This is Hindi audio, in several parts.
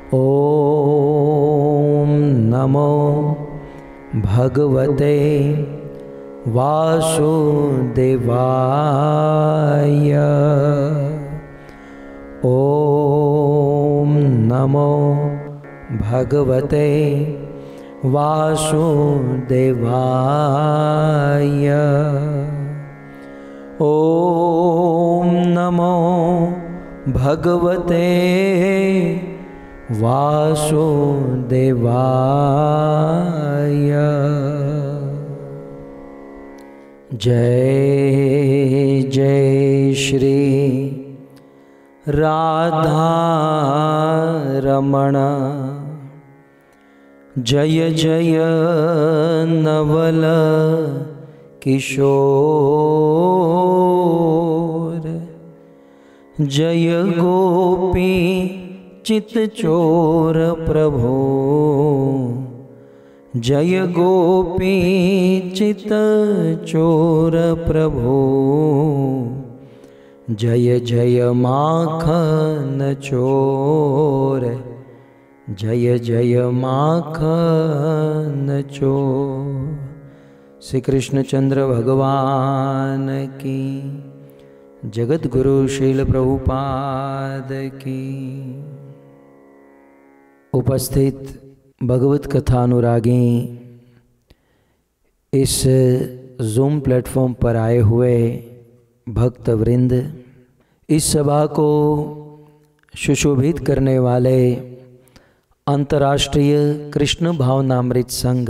ॐ नमो भगवते वासुदेवाय। ॐ नमो भगवते वासुदेवाय। ॐ नमो भगवते वासुदेवाय। जय जय श्री राधा रमण, जय जय नवल किशोर, जय गोपी चित चोर प्रभो, जय गोपी चित चोर प्रभो, जय जय माखन चोर, जय जय माखन चोर। श्री कृष्णचंद्र भगवान की, जगत गुरु श्रील प्रभुपाद की। उपस्थित भगवत कथा अनुरागी, इस जूम प्लेटफॉर्म पर आए हुए भक्त वृंद, इस सभा को सुशोभित करने वाले अंतर्राष्ट्रीय कृष्ण भावनामृत संघ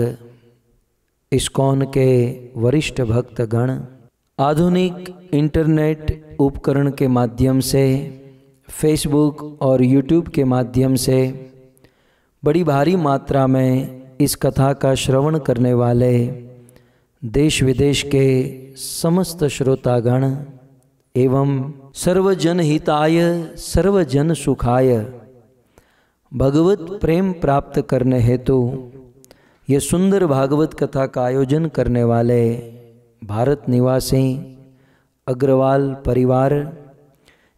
इस्कॉन के वरिष्ठ भक्तगण, आधुनिक इंटरनेट उपकरण के माध्यम से, फेसबुक और यूट्यूब के माध्यम से बड़ी भारी मात्रा में इस कथा का श्रवण करने वाले देश विदेश के समस्त श्रोतागण एवं सर्वजन हिताय सर्वजन सुखाय भगवत प्रेम प्राप्त करने हेतु ये सुंदर भागवत कथा का आयोजन करने वाले भारत निवासी अग्रवाल परिवार,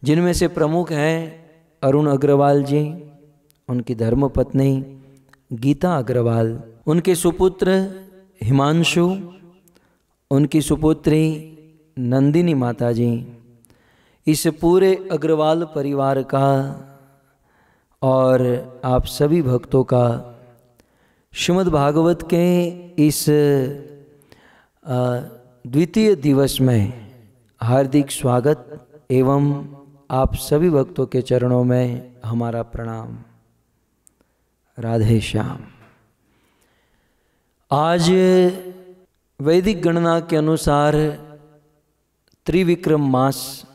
जिनमें से प्रमुख हैं अरुण अग्रवाल जी, उनकी धर्मपत्नी गीता अग्रवाल, उनके सुपुत्र हिमांशु, उनकी सुपुत्री नंदिनी माता जी, इस पूरे अग्रवाल परिवार का और आप सभी भक्तों का श्रीमद् भागवत के इस द्वितीय दिवस में हार्दिक स्वागत एवं आप सभी भक्तों के चरणों में हमारा प्रणाम। राधे श्याम। आज वैदिक गणना के अनुसार त्रिविक्रम मास,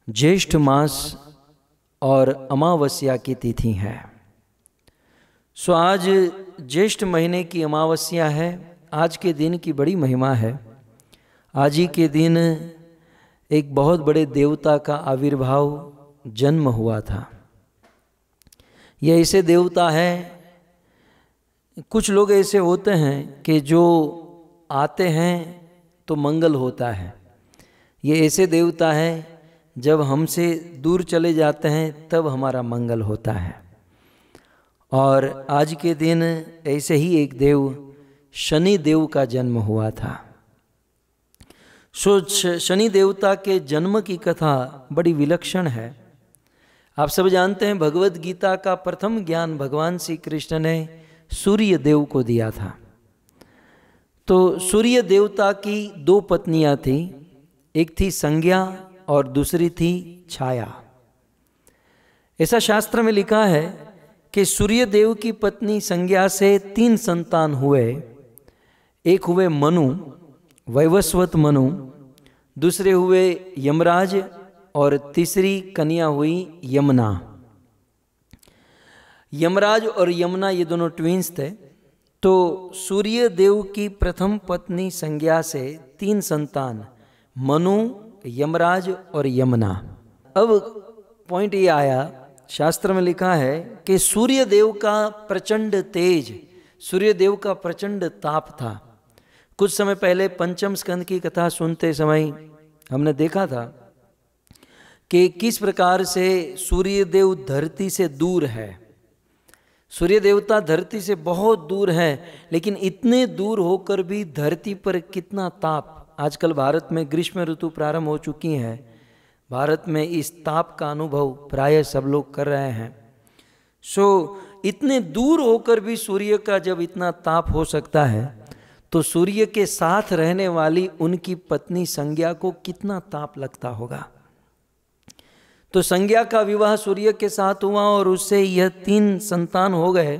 ज्येष्ठ मास और अमावस्या की तिथि है। सो आज ज्येष्ठ महीने की अमावस्या है। आज के दिन की बड़ी महिमा है। आज ही के दिन एक बहुत बड़े देवता का आविर्भाव जन्म हुआ था। यह ऐसे देवता है, कुछ लोग ऐसे होते हैं कि जो आते हैं तो मंगल होता है। ये ऐसे देवता है जब हमसे दूर चले जाते हैं तब हमारा मंगल होता है। और आज के दिन ऐसे ही एक देव शनि देव का जन्म हुआ था। सो शनि देवता के जन्म की कथा बड़ी विलक्षण है। आप सब जानते हैं भगवत गीता का प्रथम ज्ञान भगवान श्री कृष्ण ने सूर्य देव को दिया था। तो सूर्य देवता की दो पत्नियां थी, एक थी संज्ञा और दूसरी थी छाया। ऐसा शास्त्र में लिखा है कि सूर्य देव की पत्नी संज्ञा से 3 संतान हुए। एक हुए मनु, वैवस्वत मनु, दूसरे हुए यमराज और तीसरी कन्या हुई यमुना। यमराज और यमुना ये दोनों ट्विंस थे। तो सूर्य देव की प्रथम पत्नी संज्ञा से 3 संतान, मनु, यमराज और यमुना। अब पॉइंट ये आया, शास्त्र में लिखा है कि सूर्य देव का प्रचंड तेज, सूर्य देव का प्रचंड ताप था। कुछ समय पहले पंचम स्कंद की कथा सुनते समय हमने देखा था कि किस प्रकार से सूर्य देव धरती से दूर है। सूर्य देवता धरती से बहुत दूर हैं, लेकिन इतने दूर होकर भी धरती पर कितना ताप। आजकल भारत में ग्रीष्म ऋतु प्रारंभ हो चुकी है, भारत में इस ताप का अनुभव प्रायः सब लोग कर रहे हैं। इतने दूर होकर भी सूर्य का जब इतना ताप हो सकता है, तो सूर्य के साथ रहने वाली उनकी पत्नी संज्ञा को कितना ताप लगता होगा। तो संज्ञा का विवाह सूर्य के साथ हुआ और उससे यह 3 संतान हो गए,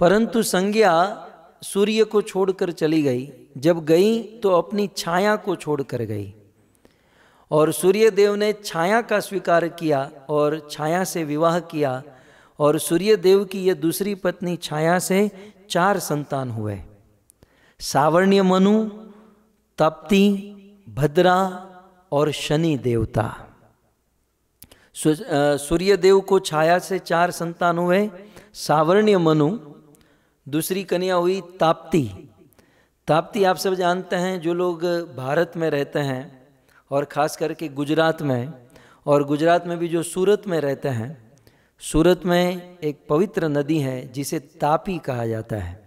परंतु संज्ञा सूर्य को छोड़कर चली गई। जब गई तो अपनी छाया को छोड़कर गई, और सूर्य देव ने छाया का स्वीकार किया और छाया से विवाह किया, और सूर्य देव की यह दूसरी पत्नी छाया से 4 संतान हुए। सावर्ण्य मनु, तप्ती, भद्रा और शनि देवता। सूर्य देव को छाया से 4 संतान हुए, सावर्ण्य मनु, दूसरी कन्या हुई ताप्ती। ताप्ती आप सब जानते हैं, जो लोग भारत में रहते हैं और ख़ास करके गुजरात में, और गुजरात में भी जो सूरत में रहते हैं, सूरत में एक पवित्र नदी है जिसे तापी कहा जाता है।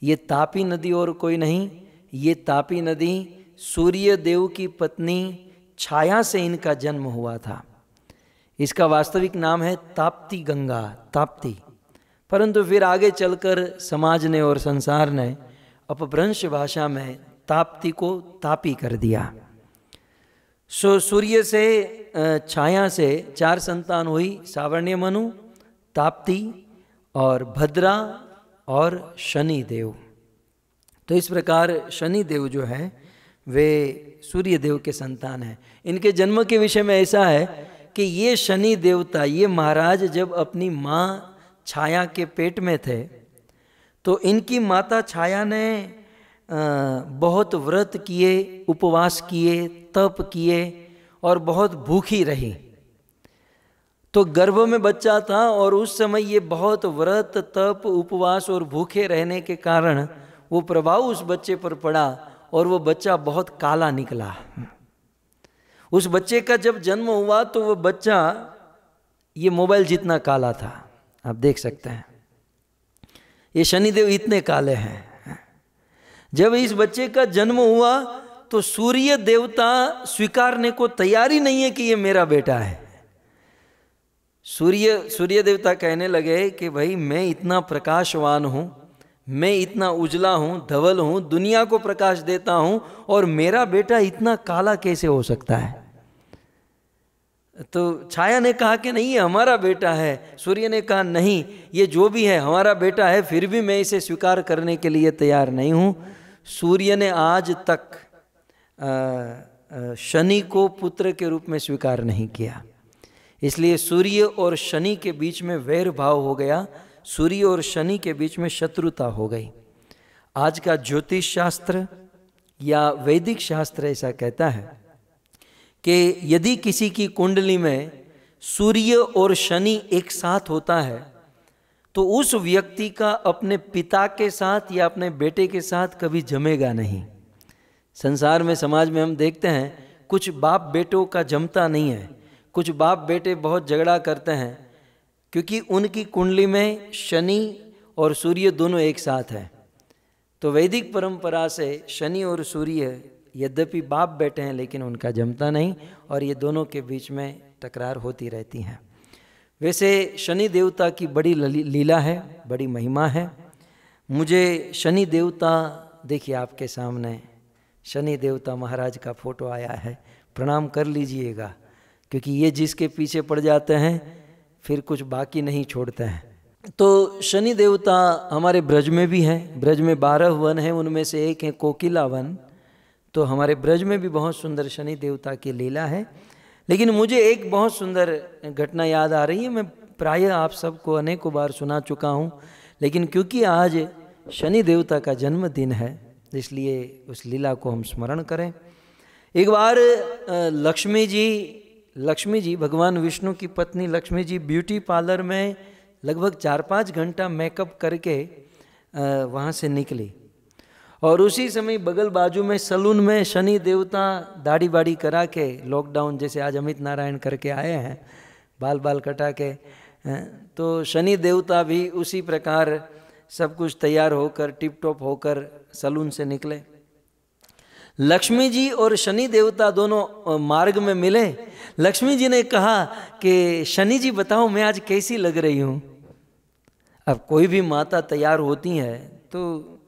ये तापी नदी और कोई नहीं, ये तापी नदी सूर्य देव की पत्नी छाया से इनका जन्म हुआ था। इसका वास्तविक नाम है ताप्ती गंगा, ताप्ती। परंतु फिर आगे चलकर समाज ने और संसार ने अपभ्रंश भाषा में ताप्ती को तापी कर दिया। सूर्य से छाया से 4 संतान हुई, सावर्ण्य मनु, ताप्ती और भद्रा और शनि देव। तो इस प्रकार शनि देव जो है वे सूर्य देव के संतान हैं। इनके जन्म के विषय में ऐसा है कि ये शनि देवता, ये महाराज जब अपनी माँ छाया के पेट में थे, तो इनकी माता छाया ने बहुत व्रत किए, उपवास किए, तप किए और बहुत भूखी रही। तो गर्भ में बच्चा था और उस समय ये बहुत व्रत, तप, उपवास और भूखे रहने के कारण वो प्रभाव उस बच्चे पर पड़ा और वो बच्चा बहुत काला निकला। उस बच्चे का जब जन्म हुआ तो वो बच्चा ये मोबाइल जितना काला था, आप देख सकते हैं। ये शनिदेव इतने काले हैं। जब इस बच्चे का जन्म हुआ तो सूर्य देवता स्वीकारने को तैयार ही नहीं है कि ये मेरा बेटा है। सूर्य देवता कहने लगे कि भाई मैं इतना प्रकाशवान हूँ, मैं इतना उजला हूँ, धवल हूँ, दुनिया को प्रकाश देता हूँ, और मेरा बेटा इतना काला कैसे हो सकता है। तो छाया ने कहा कि नहीं, ये हमारा बेटा है। सूर्य ने कहा नहीं, ये जो भी है हमारा बेटा है, फिर भी मैं इसे स्वीकार करने के लिए तैयार नहीं हूँ। सूर्य ने आज तक शनि को पुत्र के रूप में स्वीकार नहीं किया, इसलिए सूर्य और शनि के बीच में वैर भाव हो गया, सूर्य और शनि के बीच में शत्रुता हो गई। आज का ज्योतिष शास्त्र या वैदिक शास्त्र ऐसा कहता है कि यदि किसी की कुंडली में सूर्य और शनि एक साथ होता है तो उस व्यक्ति का अपने पिता के साथ या अपने बेटे के साथ कभी जमेगा नहीं। संसार में, समाज में हम देखते हैं कुछ बाप बेटों का जमता नहीं है, कुछ बाप बेटे बहुत झगड़ा करते हैं क्योंकि उनकी कुंडली में शनि और सूर्य दोनों एक साथ हैं। तो वैदिक परंपरा से शनि और सूर्य यद्यपि बाप बेटे हैं लेकिन उनका जमता नहीं और ये दोनों के बीच में तकरार होती रहती हैं। वैसे शनि देवता की बड़ी लीला है, बड़ी महिमा है। मुझे शनि देवता, देखिए आपके सामने शनि देवता महाराज का फोटो आया है, प्रणाम कर लीजिएगा, क्योंकि ये जिसके पीछे पड़ जाते हैं फिर कुछ बाकी नहीं छोड़ते हैं। तो शनि देवता हमारे ब्रज में भी हैं। ब्रज में 12 वन हैं, उनमें से एक है कोकिला वन। तो हमारे ब्रज में भी बहुत सुंदर शनि देवता की लीला है। लेकिन मुझे एक बहुत सुंदर घटना याद आ रही है। मैं प्रायः आप सबको अनेकों बार सुना चुका हूँ, लेकिन क्योंकि आज शनि देवता का जन्मदिन है इसलिए उस लीला को हम स्मरण करें। एक बार लक्ष्मी जी भगवान विष्णु की पत्नी लक्ष्मी जी ब्यूटी पार्लर में लगभग 4-5 घंटा मेकअप करके वहाँ से निकली और उसी समय बगल बाजू में सलून में शनि देवता दाढ़ी बाड़ी करा के, लॉकडाउन जैसे आज अमित नारायण करके आए हैं, बाल कटा के तो शनि देवता भी उसी प्रकार सब कुछ तैयार होकर टिप टॉप होकर सलून से निकले। लक्ष्मी जी और शनि देवता दोनों मार्ग में मिले। लक्ष्मी जी ने कहा कि शनि जी बताओ मैं आज कैसी लग रही हूँ। अब कोई भी माता तैयार होती है तो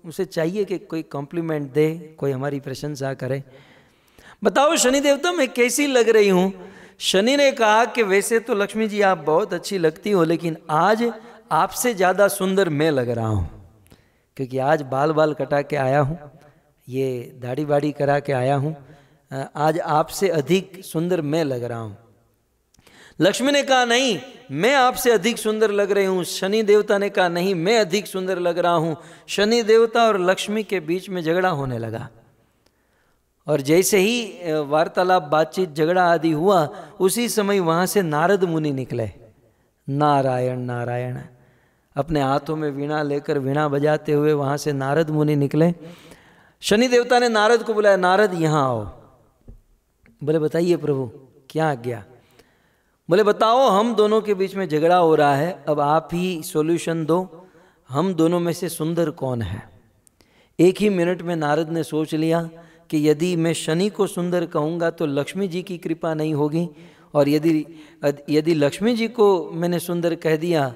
उसे चाहिए कि कोई कॉम्प्लीमेंट दे, कोई हमारी प्रशंसा करे। बताओ शनि देवता मैं कैसी लग रही हूँ। शनि ने कहा कि वैसे तो लक्ष्मी जी आप बहुत अच्छी लगती हो, लेकिन आज आपसे ज़्यादा सुंदर मैं लग रहा हूँ, क्योंकि आज बाल बाल कटा के आया हूँ, ये दाढ़ी बाड़ी करा के आया हूँ, आज आपसे अधिक सुंदर मैं लग रहा हूँ। लक्ष्मी ने कहा नहीं मैं आपसे अधिक सुंदर लग रही हूँ। शनि देवता ने कहा नहीं मैं अधिक सुंदर लग रहा हूँ। शनि देवता और लक्ष्मी के बीच में झगड़ा होने लगा, और जैसे ही वार्तालाप बातचीत झगड़ा आदि हुआ उसी समय वहाँ से नारद मुनि निकले। नारायण नारायण, अपने हाथों में वीणा लेकर वीणा बजाते हुए वहाँ से नारद मुनि निकले। शनि देवता ने नारद को बुलाया, नारद यहाँ आओ। बोले बताइए प्रभु क्या आज्ञा। बोले बताओ हम दोनों के बीच में झगड़ा हो रहा है, अब आप ही सॉल्यूशन दो, हम दोनों में से सुंदर कौन है। एक ही मिनट में नारद ने सोच लिया कि यदि मैं शनि को सुंदर कहूँगा तो लक्ष्मी जी की कृपा नहीं होगी, और यदि लक्ष्मी जी को मैंने सुंदर कह दिया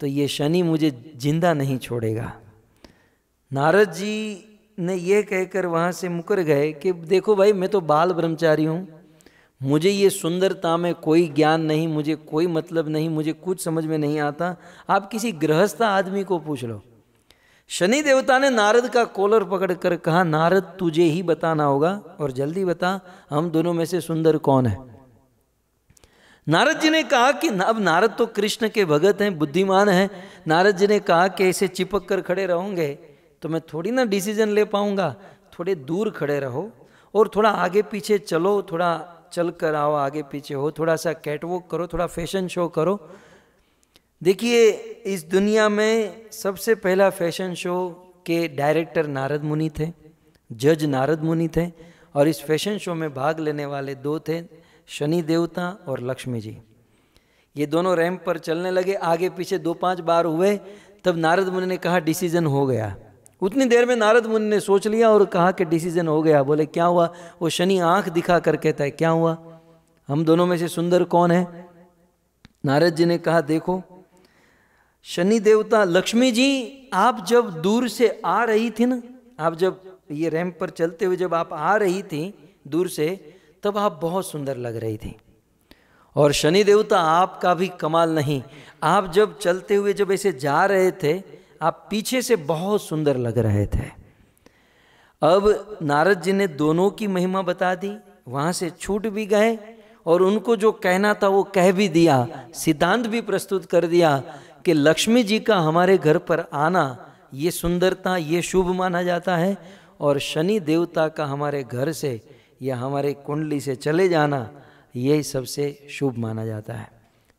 तो ये शनि मुझे जिंदा नहीं छोड़ेगा। नारद जी ने ये कहकर वहाँ से मुकर गए कि देखो भाई मैं तो बाल ब्रह्मचारी हूँ, मुझे ये सुंदरता में कोई ज्ञान नहीं, मुझे कोई मतलब नहीं, मुझे कुछ समझ में नहीं आता, आप किसी गृहस्थ आदमी को पूछ लो। शनि देवता ने नारद का कॉलर पकड़कर कहा नारद तुझे ही बताना होगा, और जल्दी बता हम दोनों में से सुंदर कौन है। नारद जी ने कहा कि अब नारद तो कृष्ण के भगत हैं, बुद्धिमान हैं। नारद जी ने कहा कि ऐसे चिपक कर खड़े रहोगे तो मैं थोड़ी ना डिसीजन ले पाऊंगा, थोड़े दूर खड़े रहो और थोड़ा आगे पीछे चलो, थोड़ा चल कर आओ, आगे पीछे हो, थोड़ा सा कैटवॉक करो, थोड़ा फैशन शो करो। देखिए इस दुनिया में सबसे पहला फैशन शो के डायरेक्टर नारद मुनि थे, जज नारद मुनि थे, और इस फैशन शो में भाग लेने वाले दो थे, शनि देवता और लक्ष्मी जी। ये दोनों रैंप पर चलने लगे, आगे पीछे 2-5 बार हुए, तब नारद मुनि ने कहा डिसीजन हो गया। उतनी देर में नारद मुनि ने सोच लिया और कहा कि डिसीजन हो गया। बोले क्या हुआ। वो शनि आंख दिखा कर कहता है क्या हुआ, हम दोनों में से सुंदर कौन है। नारद जी ने कहा देखो शनि देवता, लक्ष्मी जी आप जब दूर से आ रही थी ना, आप जब ये रैंप पर चलते हुए जब आप आ रही थी दूर से, तब आप बहुत सुंदर लग रही थी। और शनि देवता आपका भी कमाल नहीं, आप जब चलते हुए जब ऐसे जा रहे थे आप पीछे से बहुत सुंदर लग रहे थे। अब नारद जी ने दोनों की महिमा बता दी, वहाँ से छूट भी गए और उनको जो कहना था वो कह भी दिया, सिद्धांत भी प्रस्तुत कर दिया कि लक्ष्मी जी का हमारे घर पर आना ये सुंदरता, ये शुभ माना जाता है, और शनि देवता का हमारे घर से या हमारे कुंडली से चले जाना ये सबसे शुभ माना जाता है।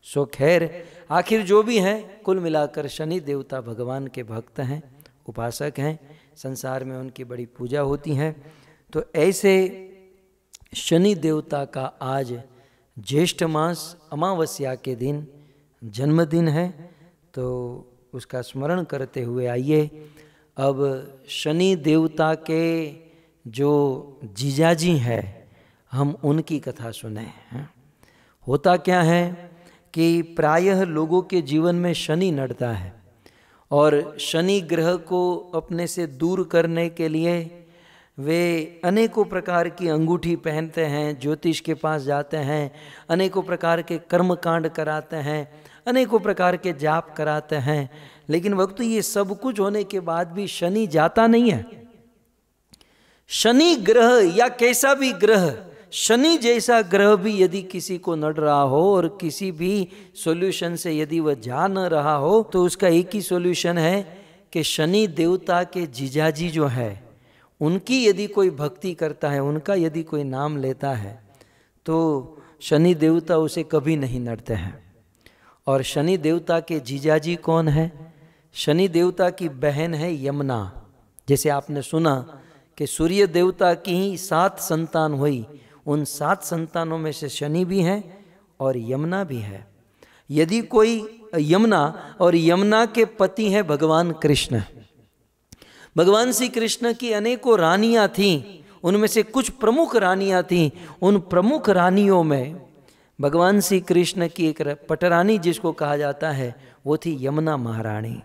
सो खैर आखिर जो भी है, कुल मिलाकर शनि देवता भगवान के भक्त हैं, उपासक हैं, संसार में उनकी बड़ी पूजा होती है। तो ऐसे शनि देवता का आज ज्येष्ठ मास अमावस्या के दिन जन्मदिन है, तो उसका स्मरण करते हुए आइए अब शनि देवता के जो जीजाजी हैं हम उनकी कथा सुने हैं। होता क्या है कि प्रायः लोगों के जीवन में शनि नड़ता है, और शनि ग्रह को अपने से दूर करने के लिए वे अनेकों प्रकार की अंगूठी पहनते हैं, ज्योतिष के पास जाते हैं, अनेकों प्रकार के कर्मकांड कराते हैं, अनेकों प्रकार के जाप कराते हैं, लेकिन वक्त ये सब कुछ होने के बाद भी शनि जाता नहीं है। शनि ग्रह या कैसा भी ग्रह, शनि जैसा ग्रह भी यदि किसी को नड़ रहा हो और किसी भी सॉल्यूशन से यदि वह जा न रहा हो, तो उसका एक ही सॉल्यूशन है कि शनि देवता के जीजाजी जो है उनकी यदि कोई भक्ति करता है, उनका यदि कोई नाम लेता है, तो शनि देवता उसे कभी नहीं नड़ते हैं। और शनि देवता के जीजाजी कौन है? शनि देवता की बहन है यमुना। जैसे आपने सुना कि सूर्य देवता की ही 7 संतान हुई, उन 7 संतानों में से शनि भी हैं और यमुना भी है। यदि कोई यमुना, और यमुना के पति हैं भगवान कृष्ण। भगवान श्री कृष्ण की अनेकों रानियां थीं, उनमें से कुछ प्रमुख रानियां थीं। उन प्रमुख रानियों में भगवान श्री कृष्ण की एक पटरानी जिसको कहा जाता है वो थी यमुना महारानी।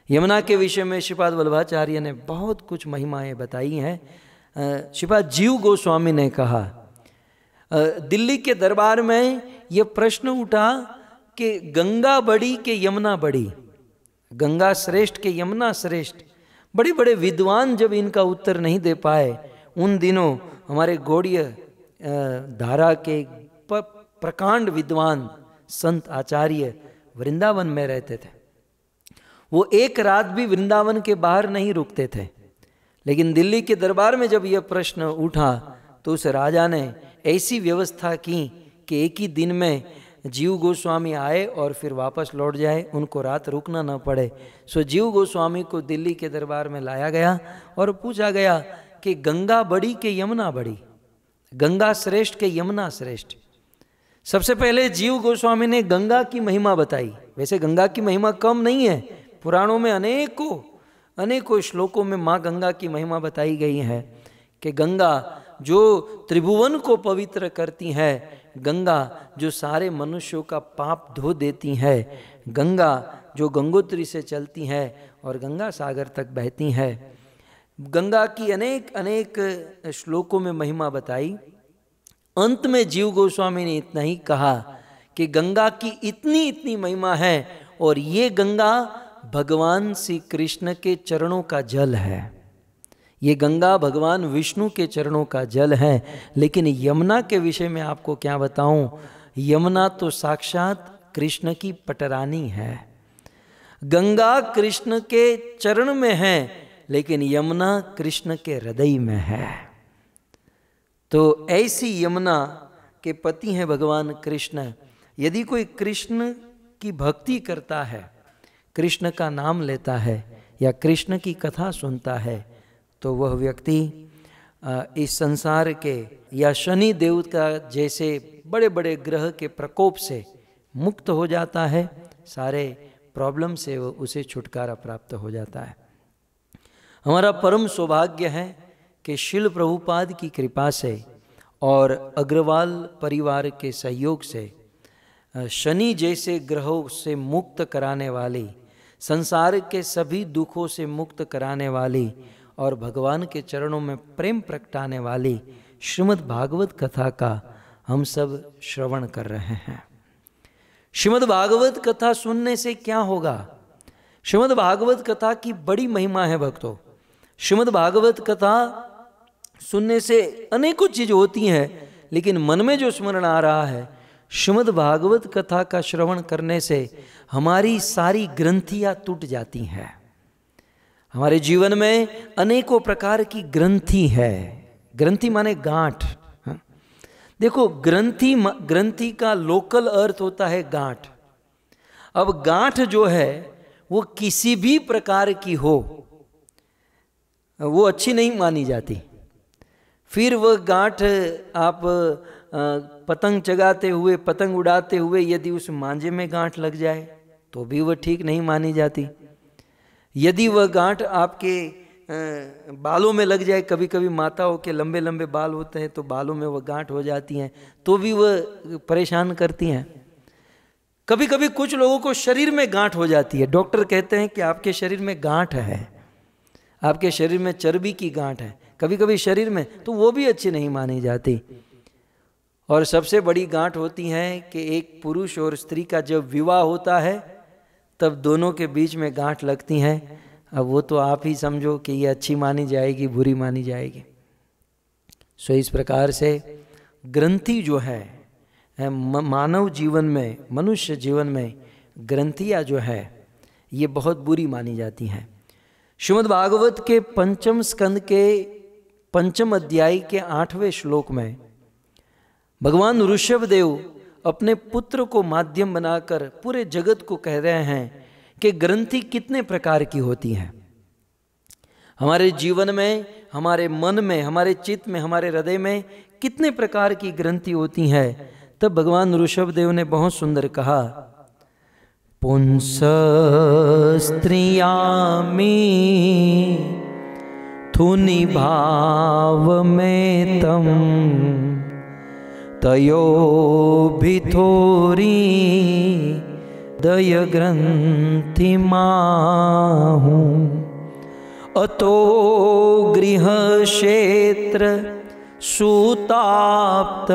यमुना के विषय में श्रीपाद वल्लभाचार्य ने बहुत कुछ महिमाएं बताई हैं। श्रीपाद जीव गोस्वामी ने कहा, दिल्ली के दरबार में ये प्रश्न उठा कि गंगा बड़ी कि यमुना बड़ी, गंगा श्रेष्ठ कि यमुना श्रेष्ठ। बड़े बड़े विद्वान जब इनका उत्तर नहीं दे पाए, उन दिनों हमारे गौड़ीय धारा के प्रकांड विद्वान संत आचार्य वृंदावन में रहते थे। वो एक रात भी वृंदावन के बाहर नहीं रुकते थे। लेकिन दिल्ली के दरबार में जब यह प्रश्न उठा तो उस राजा ने ऐसी व्यवस्था की कि एक ही दिन में जीव गोस्वामी आए और फिर वापस लौट जाए, उनको रात रुकना न पड़े। सो जीव गोस्वामी को दिल्ली के दरबार में लाया गया और पूछा गया कि गंगा बड़ी कि यमुना बड़ी, गंगा श्रेष्ठ कि यमुना श्रेष्ठ। सबसे पहले जीव गोस्वामी ने गंगा की महिमा बताई। वैसे गंगा की महिमा कम नहीं है, पुराणों में अनेकों श्लोकों में माँ गंगा की महिमा बताई गई है कि गंगा जो त्रिभुवन को पवित्र करती है, गंगा जो सारे मनुष्यों का पाप धो देती है, गंगा जो गंगोत्री से चलती है और गंगा सागर तक बहती है। गंगा की अनेक श्लोकों में महिमा बताई। अंत में जीव गोस्वामी ने इतना ही कहा कि गंगा की इतनी महिमा है और ये गंगा भगवान श्री कृष्ण के चरणों का जल है, ये गंगा भगवान विष्णु के चरणों का जल है। लेकिन यमुना के विषय में आपको क्या बताऊं, यमुना तो साक्षात कृष्ण की पटरानी है। गंगा कृष्ण के चरण में है लेकिन यमुना कृष्ण के हृदय में है। तो ऐसी यमुना के पति हैं भगवान कृष्ण। यदि कोई कृष्ण की भक्ति करता है, कृष्ण का नाम लेता है या कृष्ण की कथा सुनता है, तो वह व्यक्ति इस संसार के या शनि देवता जैसे बड़े बड़े ग्रह के प्रकोप से मुक्त हो जाता है, सारे प्रॉब्लम से उसे छुटकारा प्राप्त हो जाता है। हमारा परम सौभाग्य है कि शिल प्रभुपाद की कृपा से और अग्रवाल परिवार के सहयोग से शनि जैसे ग्रहों से मुक्त कराने वाली, संसार के सभी दुखों से मुक्त कराने वाली और भगवान के चरणों में प्रेम प्रगटाने वाली श्रीमद् भागवत कथा का हम सब श्रवण कर रहे हैं। श्रीमद् भागवत कथा सुनने से क्या होगा? श्रीमद् भागवत कथा की बड़ी महिमा है भक्तों। श्रीमद् भागवत कथा सुनने से अनेकों चीज होती हैं, लेकिन मन में जो स्मरण आ रहा है, श्रीमद् भागवत कथा का श्रवण करने से हमारी सारी ग्रंथियां टूट जाती हैं। हमारे जीवन में अनेकों प्रकार की ग्रंथि है। ग्रंथि माने गांठ। देखो, ग्रंथि का लोकल अर्थ होता है गांठ। अब गांठ जो है वो किसी भी प्रकार की हो, वो अच्छी नहीं मानी जाती। फिर वह गांठ आप पतंग चगाते हुए, पतंग उड़ाते हुए यदि उस मांझे में गांठ लग जाए तो भी वह ठीक नहीं मानी जाती। यदि वह गांठ आपके बालों में लग जाए, कभी कभी माताओं के लंबे लंबे बाल होते हैं तो बालों में वह गांठ हो जाती हैं, तो भी वह परेशान करती हैं। कभी कभी कुछ लोगों को शरीर में गांठ हो जाती है। डॉक्टर कहते हैं कि आपके शरीर में गांठ है, आपके शरीर में चर्बी की गांठ है, कभी कभी शरीर में, तो वो भी अच्छी नहीं मानी जाती। और सबसे बड़ी गांठ होती है कि एक पुरुष और स्त्री का जब विवाह होता है तब दोनों के बीच में गांठ लगती हैं। अब वो तो आप ही समझो कि ये अच्छी मानी जाएगी, बुरी मानी जाएगी। सो इस प्रकार से ग्रंथि जो है मानव जीवन में, मनुष्य जीवन में ग्रंथियाँ जो है ये बहुत बुरी मानी जाती हैं। श्रीमद् भागवत के पंचम स्कंद के पंचम अध्याय के 8वें श्लोक में भगवान ऋषभदेव अपने पुत्र को माध्यम बनाकर पूरे जगत को कह रहे हैं कि ग्रंथि कितने प्रकार की होती हैं। हमारे जीवन में, हमारे मन में, हमारे चित्त में, हमारे हृदय में कितने प्रकार की ग्रंथि होती हैं। तब भगवान ऋषभदेव ने बहुत सुंदर कहा पुंस स्त्रियामी थुनि भाव में तम तयो भी थोरी दय ग्रंथि माहूं अतो गृह क्षेत्र सुताप्त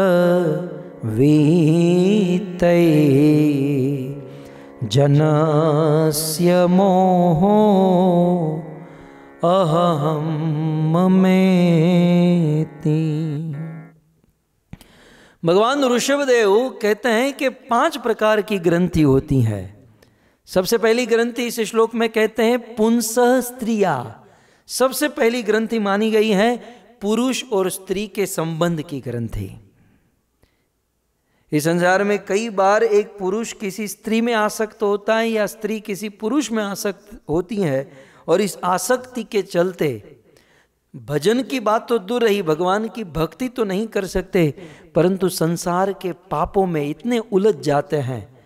वीतये जनस्य मोहो अहम ममेति। भगवान ऋषभदेव कहते हैं कि 5 प्रकार की ग्रंथि होती है। सबसे पहली ग्रंथि इस श्लोक में कहते हैं पुंसः स्त्रिया। सबसे पहली ग्रंथि मानी गई है पुरुष और स्त्री के संबंध की ग्रंथि। इस संसार में कई बार एक पुरुष किसी स्त्री में आसक्त होता है या स्त्री किसी पुरुष में आसक्त होती है, और इस आसक्ति के चलते भजन की बात तो दूर रही, भगवान की भक्ति तो नहीं कर सकते, परंतु संसार के पापों में इतने उलझ जाते हैं,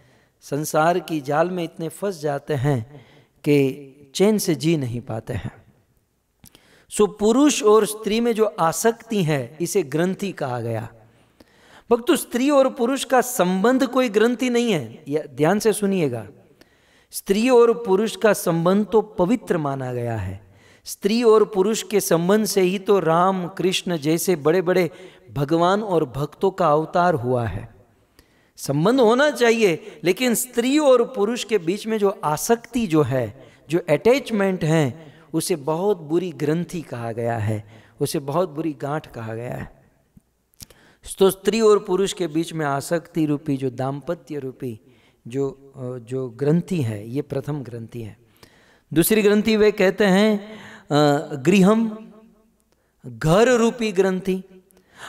संसार की जाल में इतने फंस जाते हैं कि चैन से जी नहीं पाते हैं। सो पुरुष और स्त्री में जो आसक्ति है इसे ग्रंथि कहा गया। भक्तों, स्त्री और पुरुष का संबंध कोई ग्रंथि नहीं है, यह ध्यान से सुनिएगा। स्त्री और पुरुष का संबंध तो पवित्र माना गया है। स्त्री और पुरुष के संबंध से ही तो राम कृष्ण जैसे बड़े बड़े भगवान और भक्तों का अवतार हुआ है। संबंध होना चाहिए, लेकिन स्त्री और पुरुष के बीच में जो आसक्ति जो है, जो अटैचमेंट है, उसे बहुत बुरी ग्रंथि कहा गया है, उसे बहुत बुरी गांठ कहा गया है। तो स्त्री और पुरुष के बीच में आसक्ति रूपी जो दाम्पत्य रूपी जो ग्रंथि है, ये प्रथम ग्रंथि है। दूसरी ग्रंथि वे कहते हैं गृहम, घर रूपी ग्रंथि।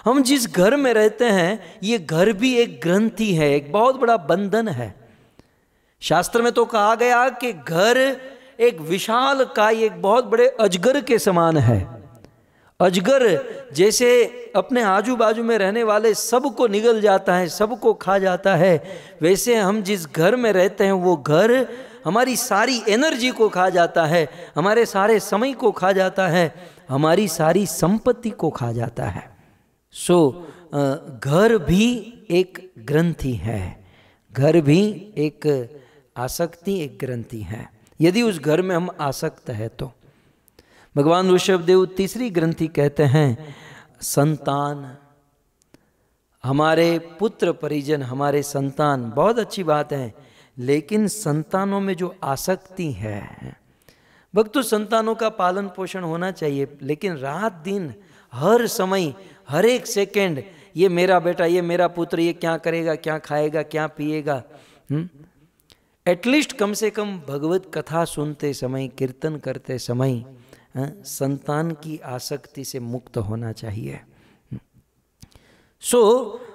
हम जिस घर में रहते हैं ये घर भी एक ग्रंथि है, एक बहुत बड़ा बंधन है। शास्त्र में तो कहा गया कि घर एक विशाल काय, एक बहुत बड़े अजगर के समान है। अजगर जैसे अपने आजू बाजू में रहने वाले सबको निगल जाता है, सबको खा जाता है, वैसे हम जिस घर में रहते हैं वो घर हमारी सारी एनर्जी को खा जाता है, हमारे सारे समय को खा जाता है, हमारी सारी संपत्ति को खा जाता है। सो घर भी एक ग्रंथि है, घर भी एक आसक्ति, एक ग्रंथि है, यदि उस घर में हम आसक्त है तो। भगवान ऋषभदेव तीसरी ग्रंथि कहते हैं संतान। हमारे पुत्र परिजन, हमारे संतान बहुत अच्छी बात है, लेकिन संतानों में जो आसक्ति है, भक्तों संतानों का पालन पोषण होना चाहिए, लेकिन रात दिन हर समय हर एक सेकंड ये मेरा बेटा, ये मेरा पुत्र, ये क्या करेगा, क्या खाएगा, क्या पिएगा। एटलीस्ट कम से कम भगवत कथा सुनते समय, कीर्तन करते समय संतान की आसक्ति से मुक्त होना चाहिए।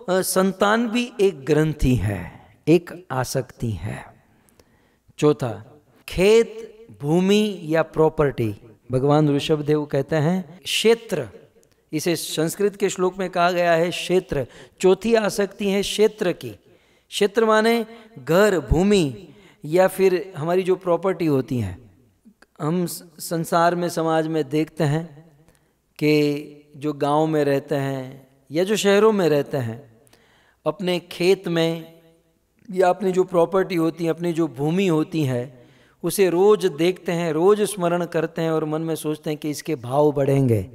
संतान भी एक ग्रंथि है, एक आसक्ति है। चौथा, खेत, भूमि या प्रॉपर्टी। भगवान ऋषभदेव कहते हैं क्षेत्र, इसे संस्कृत के श्लोक में कहा गया है क्षेत्र। चौथी आसक्ति है क्षेत्र की। क्षेत्र माने घर, भूमि या फिर हमारी जो प्रॉपर्टी होती है। हम संसार में, समाज में देखते हैं कि जो गांव में रहते हैं या जो शहरों में रहते हैं, अपने खेत में या अपनी जो प्रॉपर्टी होती है, अपनी जो भूमि होती है, उसे रोज देखते हैं, रोज स्मरण करते हैं और मन में सोचते हैं कि इसके भाव बढ़ेंगे,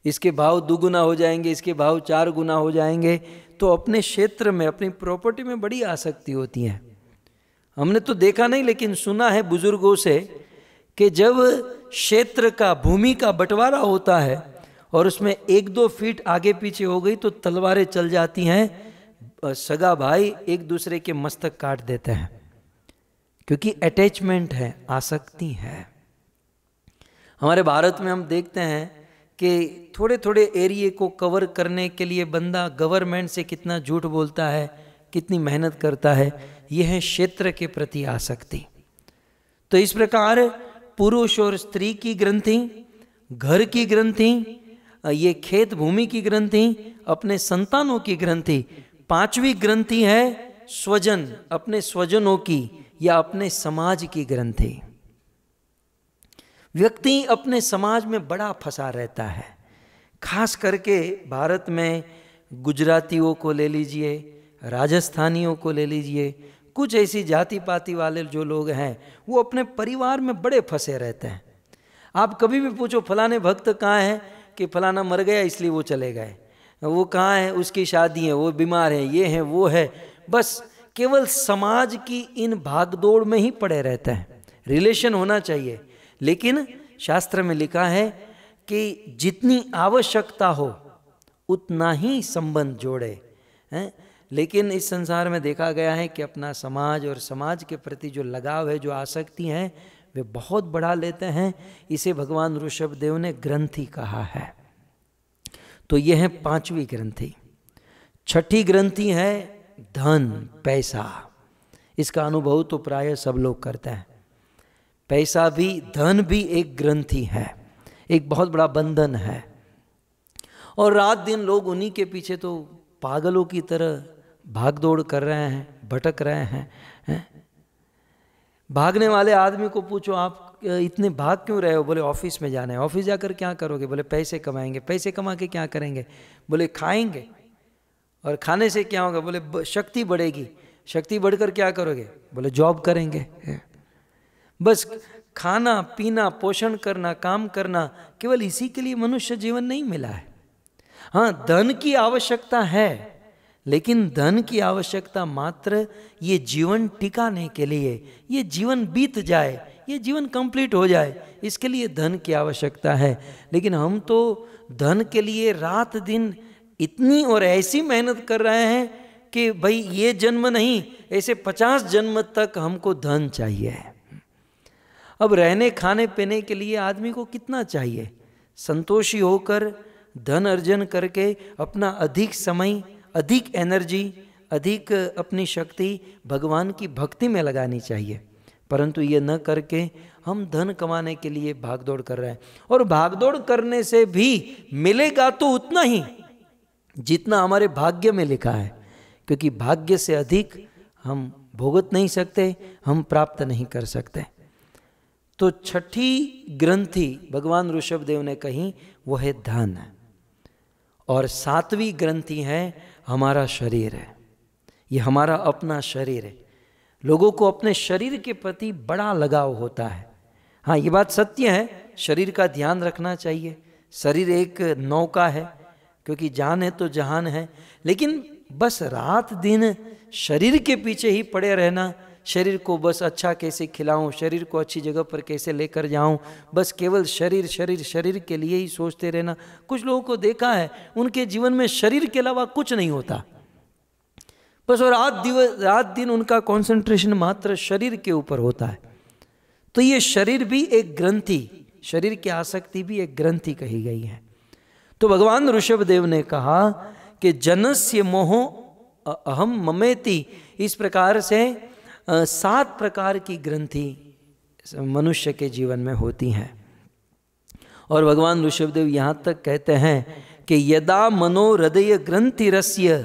इसके भाव दुगुना हो जाएंगे, इसके भाव 4 गुना हो जाएंगे। तो अपने क्षेत्र में, अपनी प्रॉपर्टी में बड़ी आसक्ति होती है। हमने तो देखा नहीं, लेकिन सुना है बुजुर्गों से कि जब क्षेत्र का, भूमि का बंटवारा होता है और उसमें 1-2 फीट आगे पीछे हो गई तो तलवारें चल जाती हैं, सगा भाई एक दूसरे के मस्तक काट देते हैं, क्योंकि अटैचमेंट है, आसक्ति है। हमारे भारत में हम देखते हैं कि थोड़े थोड़े एरिया को कवर करने के लिए बंदा गवर्नमेंट से कितना झूठ बोलता है, कितनी मेहनत करता है। यह है क्षेत्र के प्रति आसक्ति। तो इस प्रकार पुरुष और स्त्री की ग्रंथि, घर की ग्रंथि, ये खेत भूमि की ग्रंथि, अपने संतानों की ग्रंथि। 5वीं ग्रंथि है स्वजन, अपने स्वजनों की या अपने समाज की ग्रंथि। व्यक्ति अपने समाज में बड़ा फंसा रहता है, खास करके भारत में गुजरातियों को ले लीजिए, राजस्थानियों को ले लीजिए, कुछ ऐसी जाति पाति वाले जो लोग हैं वो अपने परिवार में बड़े फंसे रहते हैं। आप कभी भी पूछो फलाने भक्त कहाँ हैं, कि फलाना मर गया इसलिए वो चले गए, वो कहाँ है, उसकी शादी है, वो बीमार है, ये है वो है, बस केवल समाज की इन भागदौड़ में ही पड़े रहते हैं। रिलेशन होना चाहिए, लेकिन शास्त्र में लिखा है कि जितनी आवश्यकता हो उतना ही संबंध जोड़े हैं। लेकिन इस संसार में देखा गया है कि अपना समाज और समाज के प्रति जो लगाव है, जो आसक्ति है, वे बहुत बढ़ा लेते हैं। इसे भगवान ऋषभदेव ने ग्रंथि कहा है। तो यह है पांचवी ग्रंथि। छठी ग्रंथि है धन, पैसा। इसका अनुभव तो प्राय सब लोग करते हैं। पैसा भी, धन भी एक ग्रंथि है, एक बहुत बड़ा बंधन है, और रात दिन लोग उन्हीं के पीछे तो पागलों की तरह भागदौड़ कर रहे हैं, भटक रहे हैं। भागने वाले आदमी को पूछो आप इतने भाग क्यों रहे हो, बोले ऑफिस में जाना है। ऑफिस जाकर क्या करोगे, बोले पैसे कमाएंगे। पैसे कमा के क्या करेंगे, बोले खाएंगे। और खाने से क्या होगा, बोले शक्ति बढ़ेगी। शक्ति बढ़कर क्या करोगे, बोले जॉब करेंगे। बस खाना पीना, पोषण करना, काम करना, केवल इसी के लिए मनुष्य जीवन नहीं मिला है। हाँ, धन की आवश्यकता है, लेकिन धन की आवश्यकता मात्र ये जीवन टिकाने के लिए, ये जीवन बीत जाए, ये जीवन कंप्लीट हो जाए, इसके लिए धन की आवश्यकता है। लेकिन हम तो धन के लिए रात दिन इतनी और ऐसी मेहनत कर रहे हैं कि भाई ये जन्म नहीं, ऐसे 50 जन्म तक हमको धन चाहिए। अब रहने खाने पीने के लिए आदमी को कितना चाहिए, संतोषी होकर धन अर्जन करके अपना अधिक समय, अधिक एनर्जी, अधिक अपनी शक्ति भगवान की भक्ति में लगानी चाहिए। परंतु ये न करके हम धन कमाने के लिए भागदौड़ कर रहे हैं, और भागदौड़ करने से भी मिलेगा तो उतना ही जितना हमारे भाग्य में लिखा है, क्योंकि भाग्य से अधिक हम भोगत नहीं सकते, हम प्राप्त नहीं कर सकते। तो छठी ग्रंथि भगवान ऋषभदेव ने कही वो है धन, और सातवीं ग्रंथि है हमारा शरीर है। ये हमारा अपना शरीर है। लोगों को अपने शरीर के प्रति बड़ा लगाव होता है। हाँ, ये बात सत्य है, शरीर का ध्यान रखना चाहिए। शरीर एक नौका है, क्योंकि जान है तो जहान है। लेकिन बस रात दिन शरीर के पीछे ही पड़े रहना, शरीर को बस अच्छा कैसे खिलाऊं, शरीर को अच्छी जगह पर कैसे लेकर जाऊं, बस केवल शरीर शरीर शरीर के लिए ही सोचते रहना। कुछ लोगों को देखा है, उनके जीवन में शरीर के अलावा कुछ नहीं होता, बस और रात दिन उनका कंसंट्रेशन मात्र शरीर के ऊपर होता है। तो ये शरीर भी एक ग्रंथि, शरीर की आसक्ति भी एक ग्रंथि कही गई है। तो भगवान ऋषभदेव ने कहा कि जनस्य मोहो अहम ममेति, इस प्रकार से 7 प्रकार की ग्रंथि मनुष्य के जीवन में होती हैं। और भगवान ऋषभदेव यहाँ तक कहते हैं कि यदा मनो हृदय ग्रंथि रस्य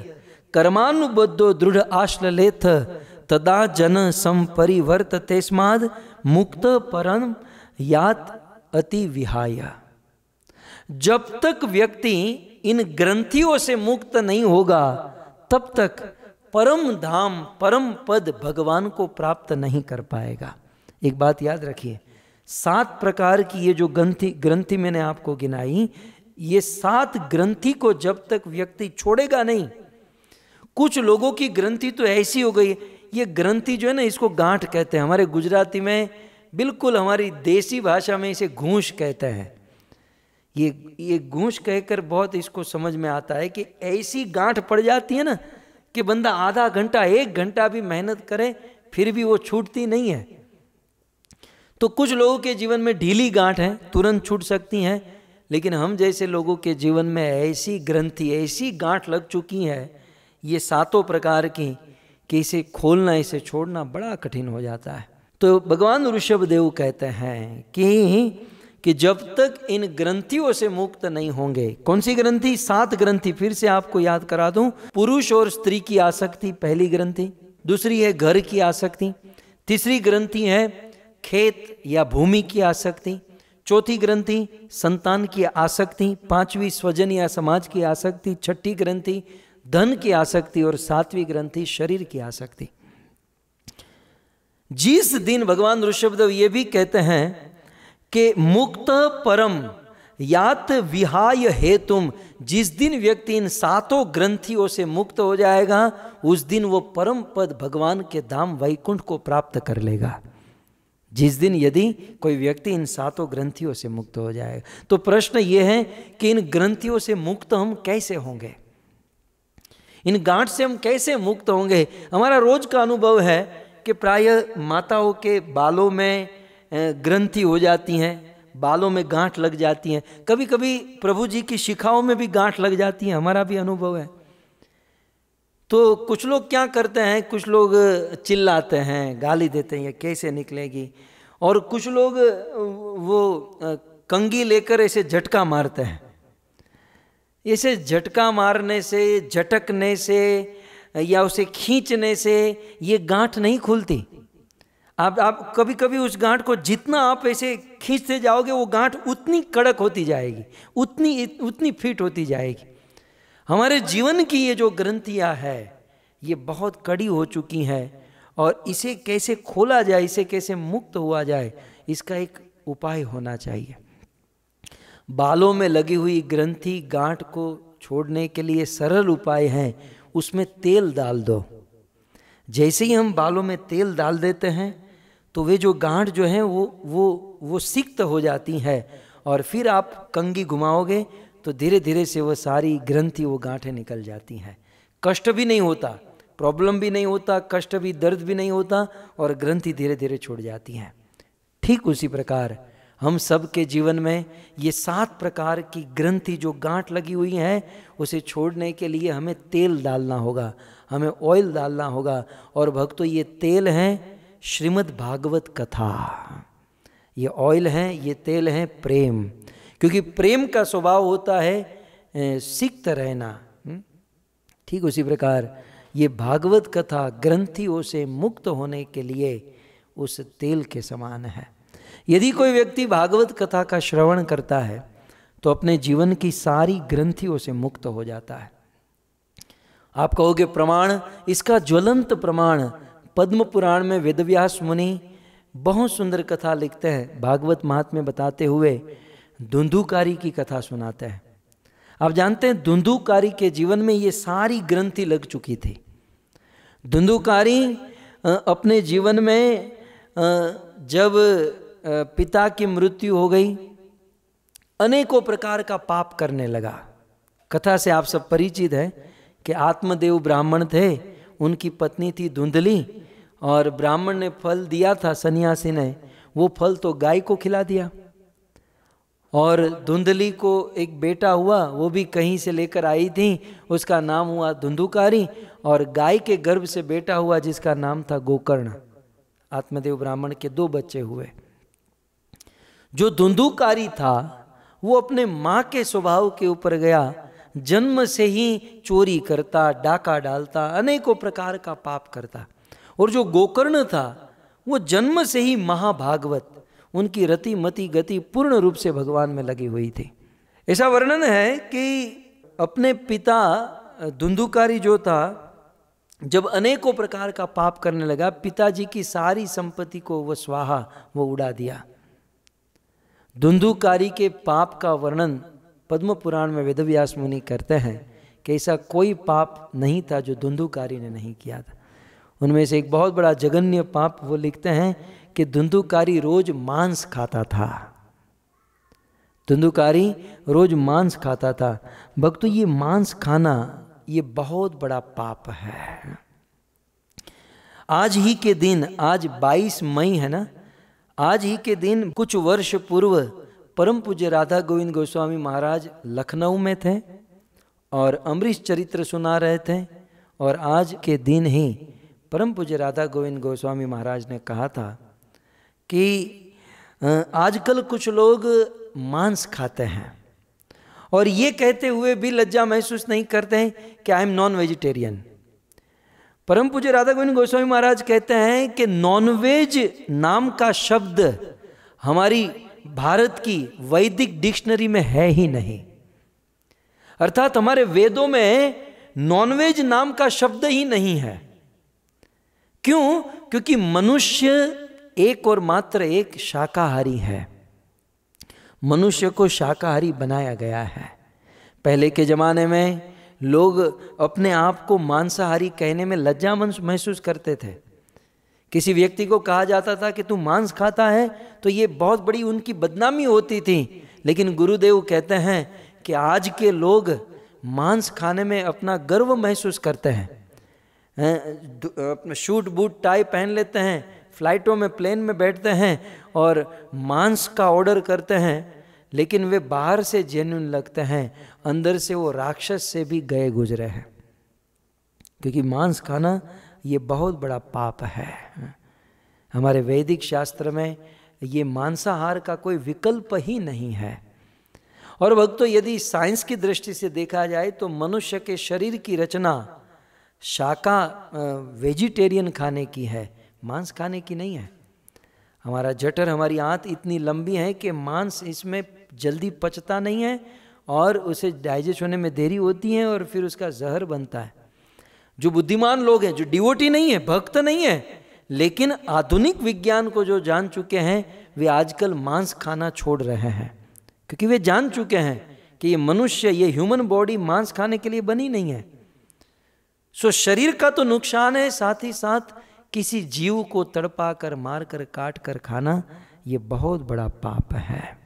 कर्मानुबद्धो दृढ़ आश्लेथ तदा जन संपरिवर्त तेस्माद मुक्त परम यात अति विहाय। जब तक व्यक्ति इन ग्रंथियों से मुक्त नहीं होगा, तब तक परम धाम, परम पद भगवान को प्राप्त नहीं कर पाएगा। एक बात याद रखिए, 7 प्रकार की ये जो ग्रंथि मैंने आपको गिनाई, ये 7 ग्रंथि को जब तक व्यक्ति छोड़ेगा नहीं। कुछ लोगों की ग्रंथि तो ऐसी हो गई, ये ग्रंथि जो है ना, इसको गांठ कहते हैं। हमारे गुजराती में, बिल्कुल हमारी देसी भाषा में इसे घूंस कहते हैं। ये घूंस कहकर बहुत इसको समझ में आता है कि ऐसी गांठ पड़ जाती है ना कि बंदा आधा घंटा 1 घंटा भी मेहनत करे फिर भी वो छूटती नहीं है। तो कुछ लोगों के जीवन में ढीली गांठ है, तुरंत छूट सकती हैं, लेकिन हम जैसे लोगों के जीवन में ऐसी ग्रंथि, ऐसी गांठ लग चुकी है, ये 7 प्रकार की, कि इसे खोलना, इसे छोड़ना बड़ा कठिन हो जाता है। तो भगवान ऋषभदेव कहते हैं कि जब तक इन ग्रंथियों से मुक्त नहीं होंगे। कौन सी ग्रंथि? 7 ग्रंथि। फिर से आपको याद करा दूं, पुरुष और स्त्री की आसक्ति पहली ग्रंथि, दूसरी है घर की आसक्ति, तीसरी ग्रंथि है खेत या भूमि की आसक्ति, चौथी ग्रंथि संतान की आसक्ति, पांचवी स्वजन या समाज की आसक्ति, छठी ग्रंथि धन की आसक्ति और सातवीं ग्रंथि शरीर की आसक्ति। जिस दिन भगवान ऋषभदेव ये भी कहते हैं कि मुक्त परम यात विहाय हेतुम, जिस दिन व्यक्ति इन सातों ग्रंथियों से मुक्त हो जाएगा उस दिन वो परम पद भगवान के धाम वैकुंठ को प्राप्त कर लेगा। जिस दिन यदि कोई व्यक्ति इन सातों ग्रंथियों से मुक्त हो जाएगा। तो प्रश्न ये है कि इन ग्रंथियों से मुक्त हम कैसे होंगे, इन गांठ से हम कैसे मुक्त होंगे। हमारा रोज का अनुभव है कि प्रायः माताओं के बालों में ग्रंथि हो जाती हैं, बालों में गांठ लग जाती हैं, कभी कभी प्रभु जी की शिखाओं में भी गांठ लग जाती हैं, हमारा भी अनुभव है। तो कुछ लोग क्या करते हैं, कुछ लोग चिल्लाते हैं, गाली देते हैं ये कैसे निकलेगी, और कुछ लोग वो कंघी लेकर ऐसे झटका मारते हैं। ऐसे झटका मारने से, झटकने से या उसे खींचने से ये गांठ नहीं खुलती। आप कभी कभी उस गांठ को जितना आप ऐसे खींचते जाओगे वो गांठ उतनी कड़क होती जाएगी, उतनी फिट होती जाएगी। हमारे जीवन की ये जो ग्रंथियां है ये बहुत कड़ी हो चुकी हैं, और इसे कैसे खोला जाए, इसे कैसे मुक्त हुआ जाए, इसका एक उपाय होना चाहिए। बालों में लगी हुई ग्रंथि गांठ को छोड़ने के लिए सरल उपाय है, उसमें तेल डाल दो। जैसे ही हम बालों में तेल डाल देते हैं तो वे जो गांठ जो हैं वो सिक्त हो जाती है, और फिर आप कंघी घुमाओगे तो धीरे धीरे से वो सारी ग्रंथि, वो गांठें निकल जाती हैं। कष्ट भी नहीं होता, प्रॉब्लम भी नहीं होता, कष्ट भी, दर्द भी नहीं होता, और ग्रंथि धीरे धीरे छूट जाती हैं। ठीक उसी प्रकार हम सब के जीवन में ये 7 प्रकार की ग्रंथि जो गांठ लगी हुई हैं उसे छोड़ने के लिए हमें तेल डालना होगा, हमें ऑयल डालना होगा। और भक्तों ये तेल हैं श्रीमद् भागवत कथा, ये ऑयल हैं, ये तेल हैं प्रेम, क्योंकि प्रेम का स्वभाव होता है सिक्त रहना। ठीक उसी प्रकार ये भागवत कथा ग्रंथियों से मुक्त होने के लिए उस तेल के समान है। यदि कोई व्यक्ति भागवत कथा का श्रवण करता है तो अपने जीवन की सारी ग्रंथियों से मुक्त हो जाता है। आप कहोगे प्रमाण, इसका ज्वलंत प्रमाण पद्म पुराण में वेदव्यास मुनि बहुत सुंदर कथा लिखते हैं, भागवत महात्म्य बताते हुए धुंधुकारी की कथा सुनाते हैं। आप जानते हैं धुंधुकारी के जीवन में ये सारी ग्रंथि लग चुकी थी। धुंधुकारी अपने जीवन में जब पिता की मृत्यु हो गई अनेकों प्रकार का पाप करने लगा। कथा से आप सब परिचित है कि आत्मदेव ब्राह्मण थे, उनकी पत्नी थी धुंधली, और ब्राह्मण ने फल दिया था सन्यासी ने, वो फल तो गाय को खिला दिया। और धुंधली को एक बेटा हुआ, वो भी कहीं से लेकर आई थी, उसका नाम हुआ धुंधुकारी, और गाय के गर्भ से बेटा हुआ जिसका नाम था गोकर्ण। आत्मदेव ब्राह्मण के 2 बच्चे हुए। जो धुंधुकारी था वो अपने माँ के स्वभाव के ऊपर गया, जन्म से ही चोरी करता, डाका डालता, अनेकों प्रकार का पाप करता। और जो गोकर्ण था वो जन्म से ही महाभागवत, उनकी रति मति गति पूर्ण रूप से भगवान में लगी हुई थी। ऐसा वर्णन है कि अपने पिता धुंधुकारी जो था जब अनेकों प्रकार का पाप करने लगा, पिताजी की सारी संपत्ति को वो स्वाहा, वो उड़ा दिया। धुंधुकारी के पाप का वर्णन पद्म पुराण में वेदव्यास मुनि करते हैं कि ऐसा कोई पाप नहीं था जो धुंधुकारी ने नहीं किया था। उनमें से एक बहुत बड़ा जघन्य पाप वो लिखते हैं कि धुंधुकारी रोज मांस खाता था। धुंधुकारी रोज मांस खाता था। भक्तों, ये मांस खाना ये बहुत बड़ा पाप है। आज ही के दिन, आज 22 मई है ना, आज ही के दिन कुछ वर्ष पूर्व परम पूज्य राधा गोविंद गोस्वामी महाराज लखनऊ में थे और अमरीश चरित्र सुना रहे थे। और आज के दिन ही परम पूज्य राधा गोविंद गोस्वामी महाराज ने कहा था कि आजकल कुछ लोग मांस खाते हैं और ये कहते हुए भी लज्जा महसूस नहीं करते हैं कि आई एम नॉन वेजिटेरियन। परम पूज्य राधा गोविंद गोस्वामी महाराज कहते हैं कि नॉनवेज नाम का शब्द हमारी भारत की वैदिक डिक्शनरी में है ही नहीं। अर्थात हमारे वेदों में नॉनवेज नाम का शब्द ही नहीं है। क्यों? क्योंकि मनुष्य एक और मात्र एक शाकाहारी है। मनुष्य को शाकाहारी बनाया गया है। पहले के जमाने में लोग अपने आप को मांसाहारी कहने में लज्जा महसूस करते थे। किसी व्यक्ति को कहा जाता था कि तू मांस खाता है तो ये बहुत बड़ी उनकी बदनामी होती थी। लेकिन गुरुदेव कहते हैं कि आज के लोग मांस खाने में अपना गर्व महसूस करते हैं। अपना शूट बूट टाई पहन लेते हैं, फ्लाइटों में प्लेन में बैठते हैं और मांस का ऑर्डर करते हैं, लेकिन वे बाहर से जेन्युइन लगते हैं, अंदर से वो राक्षस से भी गए गुजरे हैं। क्योंकि मांस खाना ये बहुत बड़ा पाप है। हमारे वैदिक शास्त्र में ये मांसाहार का कोई विकल्प ही नहीं है। और भक्तों, यदि साइंस की दृष्टि से देखा जाए तो मनुष्य के शरीर की रचना वेजिटेरियन खाने की है, मांस खाने की नहीं है। हमारा जठर, हमारी आंत इतनी लंबी है कि मांस इसमें जल्दी पचता नहीं है और उसे डाइजेस्ट होने में देरी होती है और फिर उसका जहर बनता है। जो बुद्धिमान लोग हैं, जो डिवोटी नहीं है, भक्त नहीं है, लेकिन आधुनिक विज्ञान को जो जान चुके हैं, वे आजकल मांस खाना छोड़ रहे हैं। क्योंकि वे जान चुके हैं कि ये मनुष्य, ये ह्यूमन बॉडी मांस खाने के लिए बनी नहीं है। सो शरीर का तो नुकसान है, साथ ही साथ किसी जीव को तड़पा कर, मार कर, काट कर खाना ये बहुत बड़ा पाप है।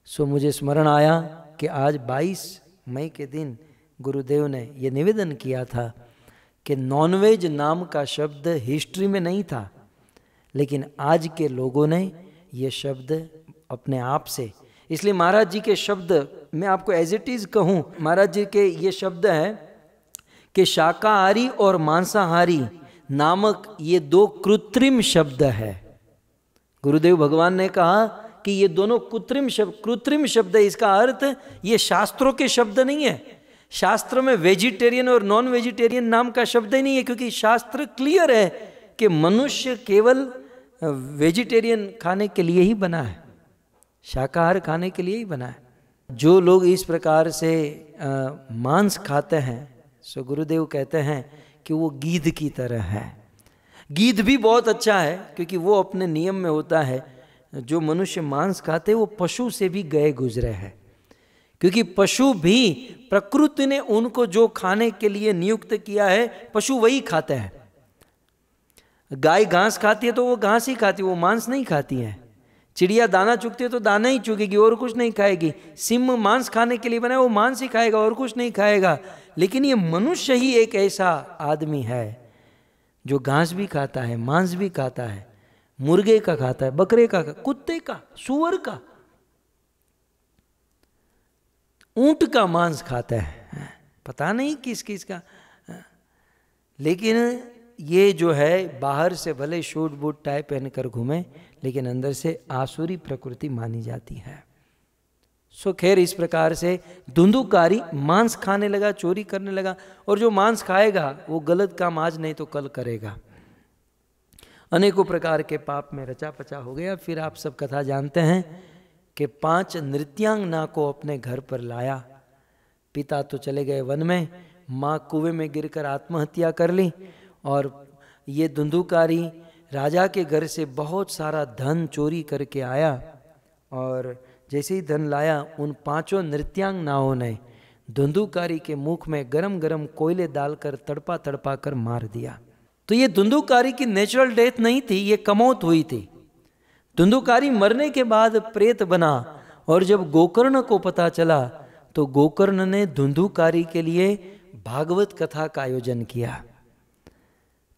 सो मुझे स्मरण आया कि आज 22 मई के दिन गुरुदेव ने ये निवेदन किया था कि नॉनवेज नाम का शब्द हिस्ट्री में नहीं था, लेकिन आज के लोगों ने ये शब्द अपने आप से, इसलिए महाराज जी के शब्द मैं आपको एज इट इज कहूँ, महाराज जी के ये शब्द है कि शाकाहारी और मांसाहारी नामक ये दो कृत्रिम शब्द है। गुरुदेव भगवान ने कहा कि ये दोनों कृत्रिम शब्द है। इसका अर्थ ये शास्त्रों के शब्द नहीं है। शास्त्र में वेजिटेरियन और नॉन वेजिटेरियन नाम का शब्द ही नहीं है, क्योंकि शास्त्र क्लियर है कि मनुष्य केवल वेजिटेरियन खाने के लिए ही बना है, शाकाहार खाने के लिए ही बना है। जो लोग इस प्रकार से मांस खाते हैं, सो गुरुदेव कहते हैं कि वो गीध की तरह है। गीध भी बहुत अच्छा है, क्योंकि वो अपने नियम में होता है। जो मनुष्य मांस खाते वो पशु से भी गए गुजरे हैं, क्योंकि पशु भी प्रकृति ने उनको जो खाने के लिए नियुक्त किया है, पशु वही खाते हैं। गाय घास खाती है तो वो घास ही खाती है, वो मांस नहीं खाती है। चिड़िया दाना चुगती है तो दाना ही चुगेगी और कुछ नहीं खाएगी। सिंह मांस खाने के लिए बना है, वो मांस ही खाएगा और कुछ नहीं खाएगा। लेकिन ये मनुष्य ही एक ऐसा आदमी है जो घास भी खाता है, मांस भी खाता है, मुर्गे का खाता है, बकरे का, कुत्ते का, सूअर का, ऊंट का मांस खाता है, पता नहीं किस किस का। लेकिन ये जो है बाहर से भले शूट बूट टाई पहनकर घूमे, लेकिन अंदर से आसुरी प्रकृति मानी जाती है। सो खैर, इस प्रकार से धुंधुकारी मांस खाने लगा, चोरी करने लगा, और जो मांस खाएगा वो गलत काम आज नहीं तो कल करेगा। अनेकों प्रकार के पाप में रचा पचा हो गया। फिर आप सब कथा जानते हैं कि 5 नृत्यांगना को अपने घर पर लाया। पिता तो चले गए वन में, माँ कुएं में गिरकर आत्महत्या कर ली, और ये धुंधुकारी राजा के घर से बहुत सारा धन चोरी करके आया, और जैसे ही धन लाया, उन 5 नृत्यांगनाओं ने धुंधुकारी के मुख में गरम गरम कोयले डालकर तड़पा तड़पा कर मार दिया। तो ये धुंधुकारी की नेचुरल डेथ नहीं थी, ये कमौत हुई थी। धुंधुकारी मरने के बाद प्रेत बना, और जब गोकर्ण को पता चला तो गोकर्ण ने धुंधुकारी के लिए भागवत कथा का आयोजन किया।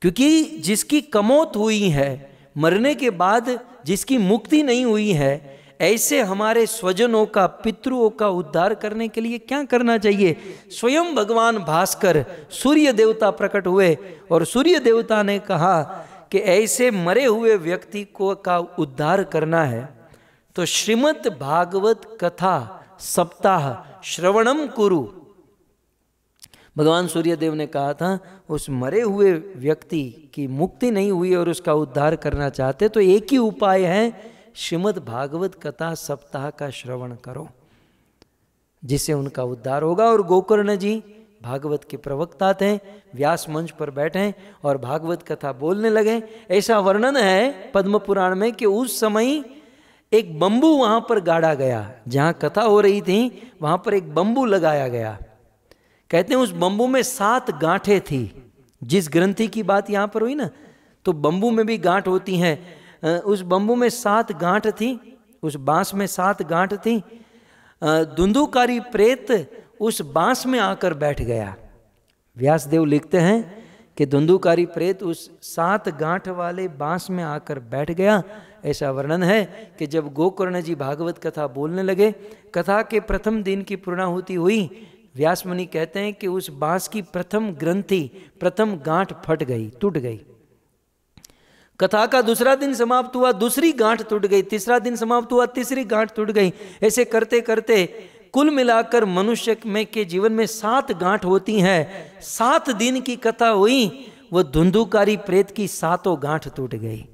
क्योंकि जिसकी कमौत हुई है, मरने के बाद जिसकी मुक्ति नहीं हुई है, ऐसे हमारे स्वजनों का, पितरों का उद्धार करने के लिए क्या करना चाहिए? स्वयं भगवान भास्कर सूर्य देवता प्रकट हुए, और सूर्य देवता ने कहा कि ऐसे मरे हुए व्यक्ति को का उद्धार करना है तो श्रीमद् भागवत कथा सप्ताह श्रवणम कुरु। भगवान सूर्यदेव ने कहा था उस मरे हुए व्यक्ति की मुक्ति नहीं हुई और उसका उद्धार करना चाहते तो एक ही उपाय है, श्रीमद् भागवत कथा सप्ताह का श्रवण करो, जिससे उनका उद्धार होगा। और गोकर्ण जी भागवत के प्रवक्ता थे, व्यास मंच पर बैठे और भागवत कथा बोलने लगे। ऐसा वर्णन है पद्म पुराण में कि उस समय एक बंबू वहां पर गाड़ा गया, जहां कथा हो रही थी वहां पर एक बंबू लगाया गया। कहते हैं उस बंबू में 7 गांठें थी। जिस ग्रंथि की बात यहाँ पर हुई ना, तो बंबू में भी गांठ होती हैं। उस बंबू में 7 गांठ थी, उस बांस में 7 गांठ थी। धुंधुकारी प्रेत उस बांस में आकर बैठ गया। व्यासदेव लिखते हैं कि धुंधुकारी प्रेत उस 7 गांठ वाले बांस में आकर बैठ गया। ऐसा वर्णन है कि जब गोकर्ण जी भागवत कथा बोलने लगे, कथा के प्रथम दिन की पूर्णाहुति हुई, व्यास मुनि कहते हैं कि उस बांस की प्रथम ग्रंथि, प्रथम गांठ फट गई, टूट गई। कथा का दूसरा दिन समाप्त हुआ, दूसरी गांठ टूट गई। तीसरा दिन समाप्त हुआ, तीसरी गांठ टूट गई। ऐसे करते करते कुल मिलाकर मनुष्य में के जीवन में 7 गांठ होती हैं। 7 दिन की कथा हुई, वो धुंधुकारी प्रेत की 7 गांठ टूट गई।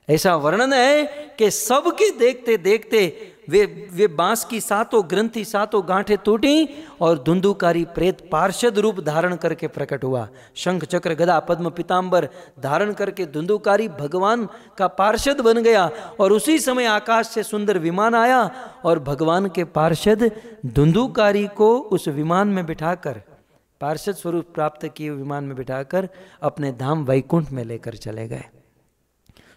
ऐसा वर्णन है कि सबके देखते देखते वे बांस की 7 ग्रंथि, 7 गांठें टूटी और धुंधुकारी प्रेत पार्षद रूप धारण करके प्रकट हुआ। शंख चक्र गदा पद्म पीतांबर धारण करके धुंधुकारी भगवान का पार्षद बन गया। और उसी समय आकाश से सुंदर विमान आया और भगवान के पार्षद धुंधुकारी को उस विमान में बिठाकर, पार्षद स्वरूप प्राप्त किए विमान में बिठाकर अपने धाम वैकुंठ में लेकर चले गए।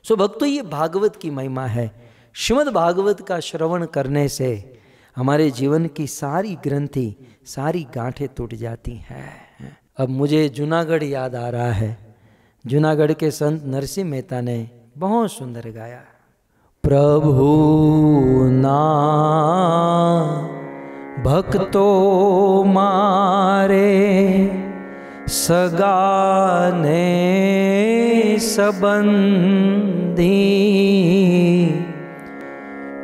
सो भक्तों, ये भागवत की महिमा है। श्रीमद् भागवत का श्रवण करने से हमारे जीवन की सारी ग्रंथि, सारी गांठें टूट जाती हैं। अब मुझे जूनागढ़ याद आ रहा है। जूनागढ़ के संत नरसिंह मेहता ने बहुत सुंदर गाया। प्रभु ना भक्तो मारे सगाने संबंधी,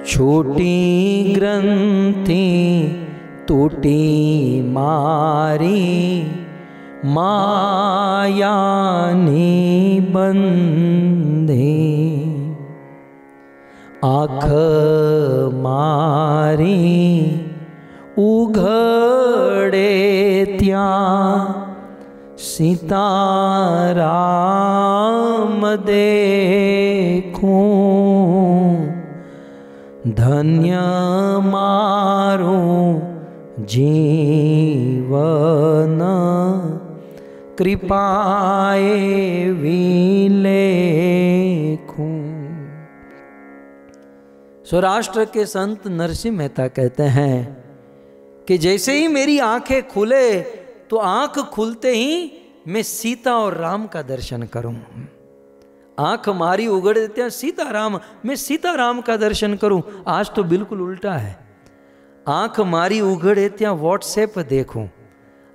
छोटी ग्रंथि टूटी मारी मायानी बंधी, आँख मारी उघड़े त्या सीताराम देखूं, धन्य मारूं जीवन कृपाए विलेखूं। सौराष्ट्र के संत नरसिंह मेहता कहते हैं कि जैसे ही मेरी आंखें खुले तो आंख खुलते ही मैं सीता और राम का दर्शन करूं। आंख मारी उगड़ देते हैं सीताराम, मैं सीताराम का दर्शन करूं। आज तो बिल्कुल उल्टा है। आंख मारी उगड़े त्या व्हाट्सएप देखूं,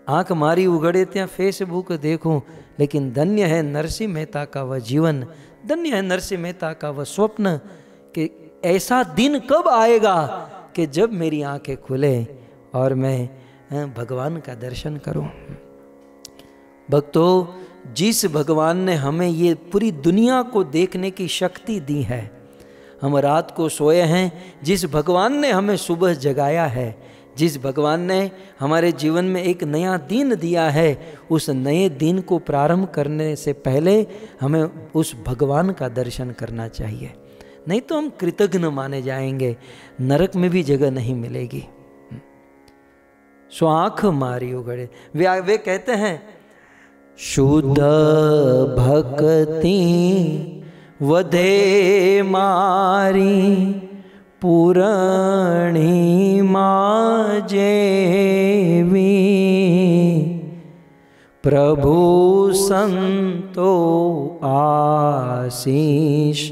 आंख मारी उगड़े त्या फेसबुक देखूं। लेकिन धन्य है नरसिंह मेहता का वह जीवन, धन्य है नरसिंह मेहता का वह स्वप्न कि ऐसा दिन कब आएगा कि जब मेरी आंखें खुले और मैं भगवान का दर्शन करूं। भक्तों, जिस भगवान ने हमें ये पूरी दुनिया को देखने की शक्ति दी है, हम रात को सोए हैं, जिस भगवान ने हमें सुबह जगाया है, जिस भगवान ने हमारे जीवन में एक नया दिन दिया है, उस नए दिन को प्रारंभ करने से पहले हमें उस भगवान का दर्शन करना चाहिए। नहीं तो हम कृतघ्न माने जाएंगे, नरक में भी जगह नहीं मिलेगी। सो आँख मारी उगड़े, वे कहते हैं शुद्ध भक्ति वधे मारी पुराणी जेवी, प्रभु संतो आशीष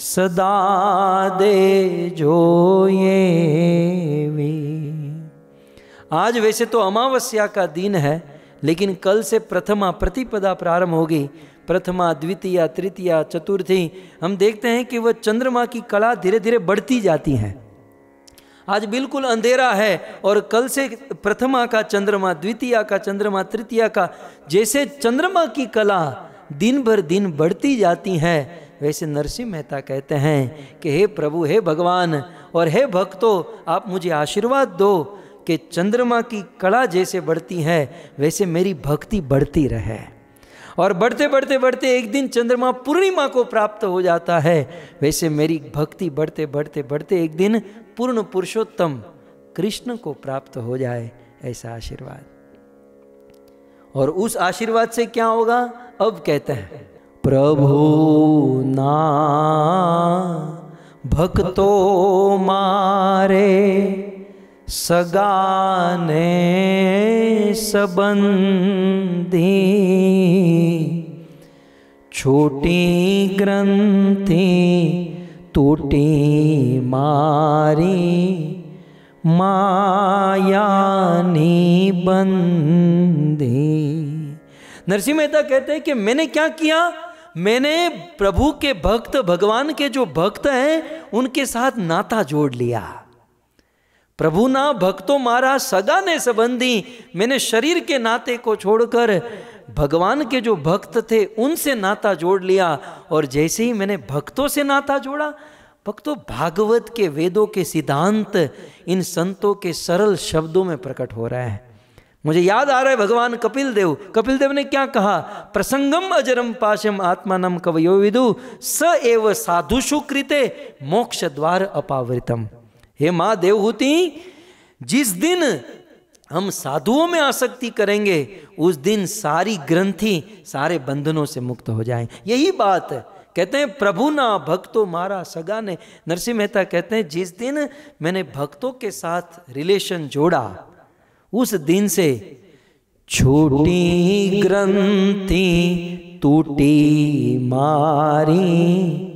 सदा दे जोएवी। आज वैसे तो अमावस्या का दिन है, लेकिन कल से प्रथमा प्रतिपदा प्रारंभ होगी। प्रथमा, द्वितीया, तृतीया, चतुर्थी, हम देखते हैं कि वह चंद्रमा की कला धीरे धीरे बढ़ती जाती है। आज बिल्कुल अंधेरा है और कल से प्रथमा का चंद्रमा, द्वितीया का चंद्रमा, तृतीया का, जैसे चंद्रमा की कला दिन भर दिन बढ़ती जाती है, वैसे नरसिंह मेहता कहते हैं कि हे प्रभु, हे भगवान और हे भक्तों, आप मुझे आशीर्वाद दो कि चंद्रमा की कला जैसे बढ़ती है वैसे मेरी भक्ति बढ़ती रहे। और बढ़ते बढ़ते बढ़ते एक दिन चंद्रमा पूर्णिमा को प्राप्त हो जाता है, वैसे मेरी भक्ति बढ़ते बढ़ते बढ़ते एक दिन पूर्ण पुरुषोत्तम कृष्ण को प्राप्त हो जाए, ऐसा आशीर्वाद। और उस आशीर्वाद से क्या होगा? अब कहते हैं, प्रभु ना भक्तो मारे सगाने संबंधी, छोटी ग्रंथि टूटी मारी मायानी बंदी। नरसिंह मेहता कहते हैं कि मैंने क्या किया? मैंने प्रभु के भक्त, भगवान के जो भक्त हैं उनके साथ नाता जोड़ लिया। प्रभु ना भक्तों मारा सगा ने संबंधी, मैंने शरीर के नाते को छोड़कर भगवान के जो भक्त थे उनसे नाता जोड़ लिया। और जैसे ही मैंने भक्तों से नाता जोड़ा, भक्तों भागवत के, वेदों के सिद्धांत इन संतों के सरल शब्दों में प्रकट हो रहा है। मुझे याद आ रहा है भगवान कपिल देव ने क्या कहा? प्रसंगम अजरम पाशम आत्मानम कवयो विदु स एव साधुषु कृते मोक्ष द्वार अपावृतम। हे माँ देवहूति, जिस दिन हम साधुओं में आसक्ति करेंगे उस दिन सारी ग्रंथि, सारे बंधनों से मुक्त हो जाएं। यही बात है। कहते हैं प्रभु ना भक्तों मारा सगा ने। नरसिंह मेहता कहते हैं जिस दिन मैंने भक्तों के साथ रिलेशन जोड़ा, उस दिन से छोटी ग्रंथि टूटी मारी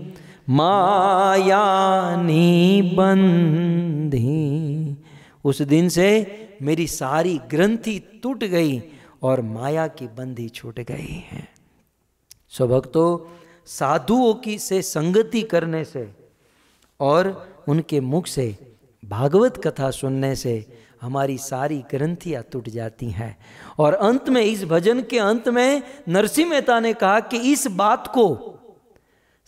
मायानी बंधी। उस दिन से मेरी सारी ग्रंथि टूट गई और माया की बंधी छूट गई है। सो भक्तों, साधुओं की से संगति करने से और उनके मुख से भागवत कथा सुनने से हमारी सारी ग्रंथियाँ टूट जाती हैं। और अंत में, इस भजन के अंत में नरसिंह मेहता ने कहा कि इस बात को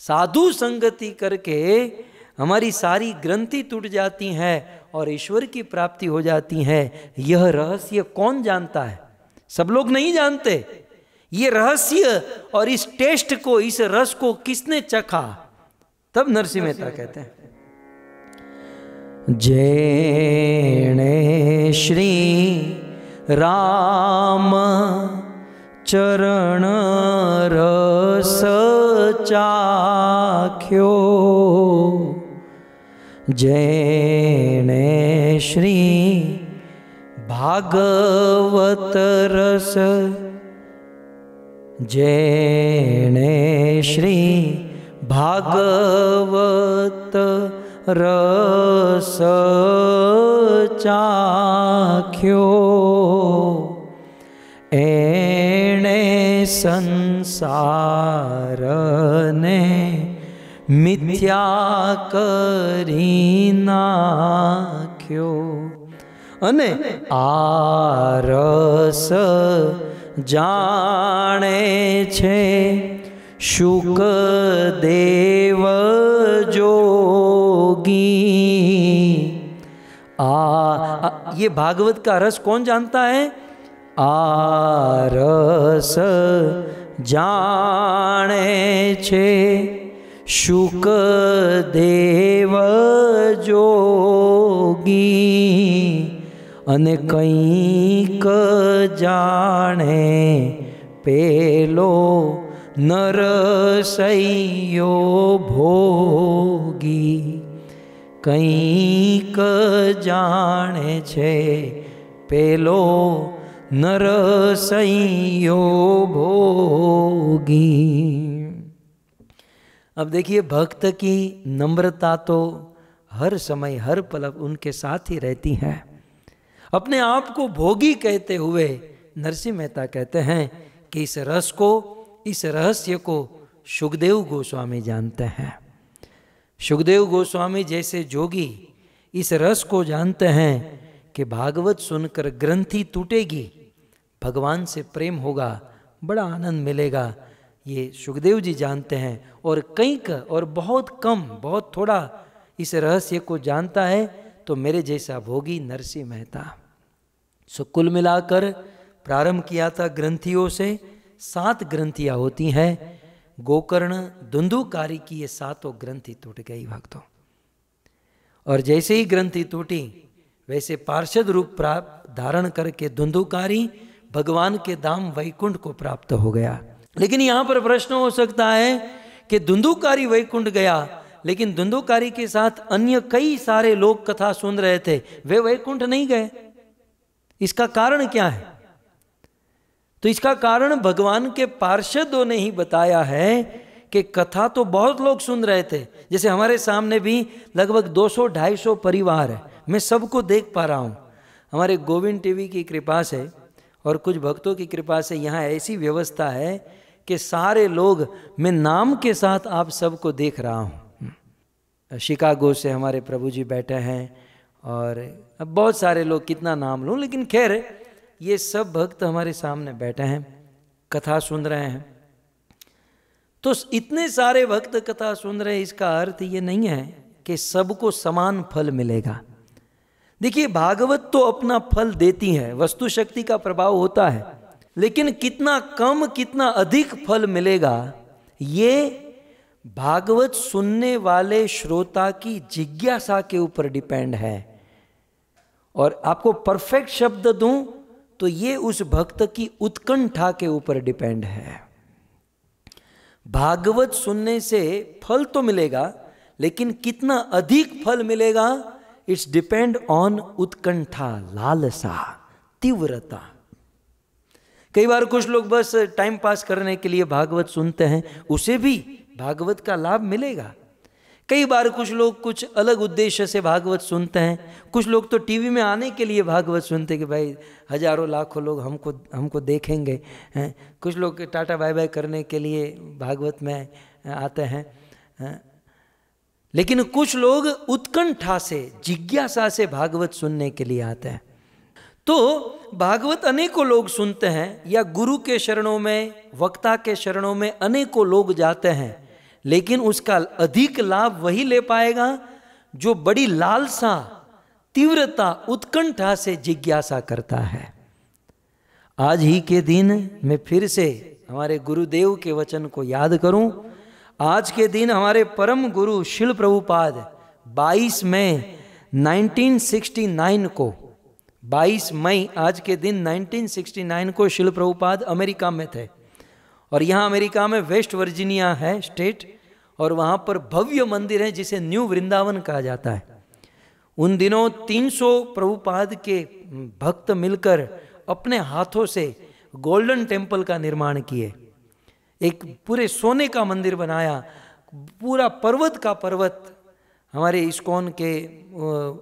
साधु संगति करके हमारी सारी ग्रंथि टूट जाती हैं और ईश्वर की प्राप्ति हो जाती है। यह रहस्य कौन जानता है? सब लोग नहीं जानते। ये रहस्य और इस टेस्ट को, इस रस को किसने चखा? तब नरसिंह मेहता कहते हैं, जेणे श्री राम चरण रस चाख्यो, जेणे श्री भागवत रस, जेणे श्री भागवत रस चाख्यो, एणे संसार ने मिथ्या करी नाख्यो, अने आरस जाने छे शुकदेव जोगी। ये भागवत का रस कौन जानता है? आरस जाने छे शुकदेव जोगी, अने कंईक जाने पेलो नरसैयो भोगी। कंईक जाने छे पेलो नरसैयो भोगी। अब देखिए, भक्त की नम्रता तो हर समय हर पल उनके साथ ही रहती है। अपने आप को भोगी कहते हुए नरसिंह मेहता कहते हैं कि इस रस को, इस रहस्य को सुखदेव गोस्वामी जानते हैं। सुखदेव गोस्वामी जैसे जोगी इस रस को जानते हैं कि भागवत सुनकर ग्रंथि टूटेगी, भगवान से प्रेम होगा, बड़ा आनंद मिलेगा, ये सुखदेव जी जानते हैं। और कई का और बहुत कम, बहुत थोड़ा इस रहस्य को जानता है तो मेरे जैसा भोगी नरसिंह मेहता। सो कुल मिलाकर प्रारंभ किया था ग्रंथियों से। 7 ग्रंथियाँ होती हैं। गोकर्ण धुंधुकारी की ये 7 ग्रंथि टूट गई भक्तों। और जैसे ही ग्रंथि टूटी वैसे पार्षद रूप प्राप्त धारण करके धुंधुकारी भगवान के धाम वैकुंठ को प्राप्त हो गया। लेकिन यहाँ पर प्रश्न हो सकता है कि धुंधुकारी वैकुंठ गया, लेकिन धुंधुकारी के साथ अन्य कई सारे लोग कथा सुन रहे थे, वे वैकुंठ नहीं गए। इसका कारण क्या है? तो इसका कारण भगवान के पार्षदों ने ही बताया है कि कथा तो बहुत लोग सुन रहे थे। जैसे हमारे सामने भी लगभग 200-250 परिवार है, मैं सबको देख पा रहा हूँ। हमारे गोविंद टीवी की कृपा से और कुछ भक्तों की कृपा से यहाँ ऐसी व्यवस्था है कि सारे लोग, मैं नाम के साथ आप सबको देख रहा हूँ। शिकागो से हमारे प्रभु जी बैठे हैं और अब बहुत सारे लोग, कितना नाम लूँ, लेकिन खैर ये सब भक्त हमारे सामने बैठे हैं, कथा सुन रहे हैं। तो इतने सारे भक्त कथा सुन रहे हैं, इसका अर्थ ये नहीं है कि सबको समान फल मिलेगा। देखिए, भागवत तो अपना फल देती है, वस्तु शक्ति का प्रभाव होता है, लेकिन कितना कम कितना अधिक फल मिलेगा ये भागवत सुनने वाले श्रोता की जिज्ञासा के ऊपर डिपेंड है। और आपको परफेक्ट शब्द दूं तो ये उस भक्त की उत्कंठा के ऊपर डिपेंड है। भागवत सुनने से फल तो मिलेगा, लेकिन कितना अधिक फल मिलेगा इट्स डिपेंड ऑन उत्कंठा, लालसा, तीव्रता। कई बार कुछ लोग बस टाइम पास करने के लिए भागवत सुनते हैं, उसे भी भागवत का लाभ मिलेगा। कई बार कुछ लोग कुछ अलग उद्देश्य से भागवत सुनते हैं। कुछ लोग तो टीवी में आने के लिए भागवत सुनते कि भाई हजारों लाखों लोग हमको देखेंगे हैं। कुछ लोग टाटा बाय बाय करने के लिए भागवत में आते हैं। लेकिन कुछ लोग उत्कंठा से, जिज्ञासा से भागवत सुनने के लिए आते हैं। तो भागवत अनेकों लोग सुनते हैं, या गुरु के शरणों में, वक्ता के शरणों में अनेकों लोग जाते हैं, लेकिन उसका अधिक लाभ वही ले पाएगा जो बड़ी लालसा, तीव्रता, उत्कंठा से जिज्ञासा करता है। आज ही के दिन मैं फिर से हमारे गुरुदेव के वचन को याद करूं। आज के दिन हमारे परम गुरु शिल प्रभुपाद 22 मई 1969 को, 22 मई आज के दिन 1969 को शिल प्रभुपाद अमेरिका में थे। और यहाँ अमेरिका में वेस्ट वर्जीनिया है स्टेट, और वहाँ पर भव्य मंदिर है जिसे न्यू वृंदावन कहा जाता है। उन दिनों 300 प्रभुपाद के भक्त मिलकर अपने हाथों से गोल्डन टेम्पल का निर्माण किए। एक पूरे सोने का मंदिर बनाया, पूरा पर्वत का पर्वत हमारे इस्कॉन के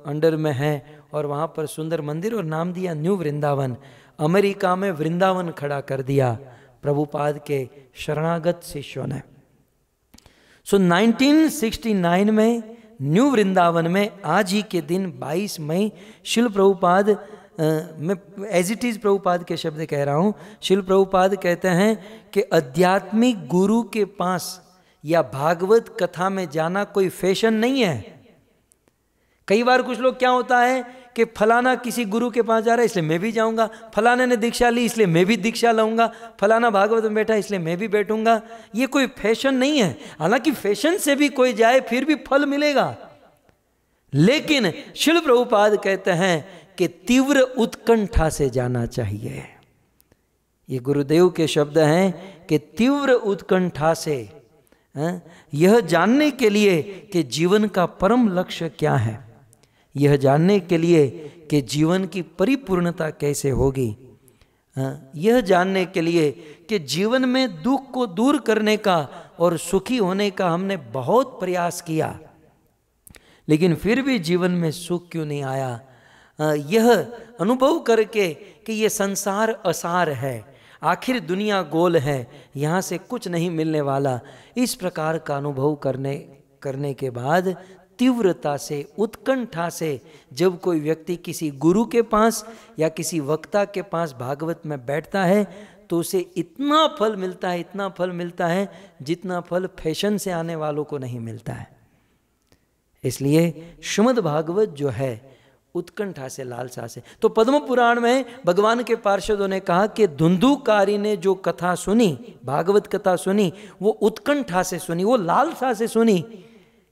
अंडर में है, और वहाँ पर सुंदर मंदिर, और नाम दिया न्यू वृंदावन। अमेरिका में वृंदावन खड़ा कर दिया प्रभुपाद के शरणागत शिष्यों ने। सो 1969 में न्यू वृंदावन में आज ही के दिन 22 मई शिल प्रभुपाद, मैं एज इट इज़ प्रभुपाद के शब्द कह रहा हूँ, शिल प्रभुपाद कहते हैं कि आध्यात्मिक गुरु के पास या भागवत कथा में जाना कोई फैशन नहीं है। कई बार कुछ लोग, क्या होता है कि फलाना किसी गुरु के पास जा रहा है इसलिए मैं भी जाऊंगा, फलाने ने दीक्षा ली इसलिए मैं भी दीक्षा लूंगा, फलाना भागवत में बैठा इसलिए मैं भी बैठूंगा। ये कोई फैशन नहीं है। हालांकि फैशन से भी कोई जाए फिर भी फल मिलेगा, लेकिन शिल प्रभुपाद कहते हैं कि तीव्र उत्कंठा से जाना चाहिए। ये गुरुदेव के शब्द हैं कि तीव्र उत्कंठा से, यह जानने के लिए कि जीवन का परम लक्ष्य क्या है, यह जानने के लिए कि जीवन की परिपूर्णता कैसे होगी, यह जानने के लिए कि जीवन में दुख को दूर करने का और सुखी होने का हमने बहुत प्रयास किया, लेकिन फिर भी जीवन में सुख क्यों नहीं आया, यह अनुभव करके कि यह संसार असार है, आखिर दुनिया गोल है, यहाँ से कुछ नहीं मिलने वाला, इस प्रकार का अनुभव करने के बाद तीव्रता से, उत्कंठा से जब कोई व्यक्ति किसी गुरु के पास या किसी वक्ता के पास भागवत में बैठता है तो उसे इतना फल मिलता है, इतना फल मिलता है जितना फल फैशन से आने वालों को नहीं मिलता है। इसलिए श्रीमद् भागवत जो है उत्कंठा से, लालसा से। तो पद्म पुराण में भगवान के पार्षदों ने कहा कि धुंधुकारी ने जो कथा सुनी, भागवत कथा सुनी, वो उत्कंठा से सुनी, वो लालसा से सुनी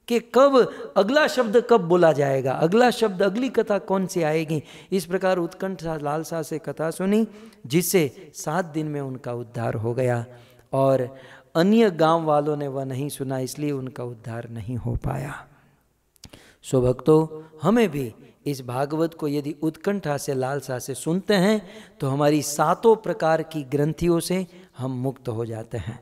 कि कब अगला शब्द कब बोला जाएगा, अगला शब्द, अगली कथा कौन सी आएगी। इस प्रकार उत्कंठा लालसा से कथा सुनी, जिससे 7 दिन में उनका उद्धार हो गया। और अन्य गांव वालों ने वह नहीं सुना, इसलिए उनका उद्धार नहीं हो पाया। सो भक्तों, हमें भी इस भागवत को यदि उत्कंठा से, लालसा से सुनते हैं तो हमारी 7 प्रकार की ग्रंथियों से हम मुक्त हो जाते हैं।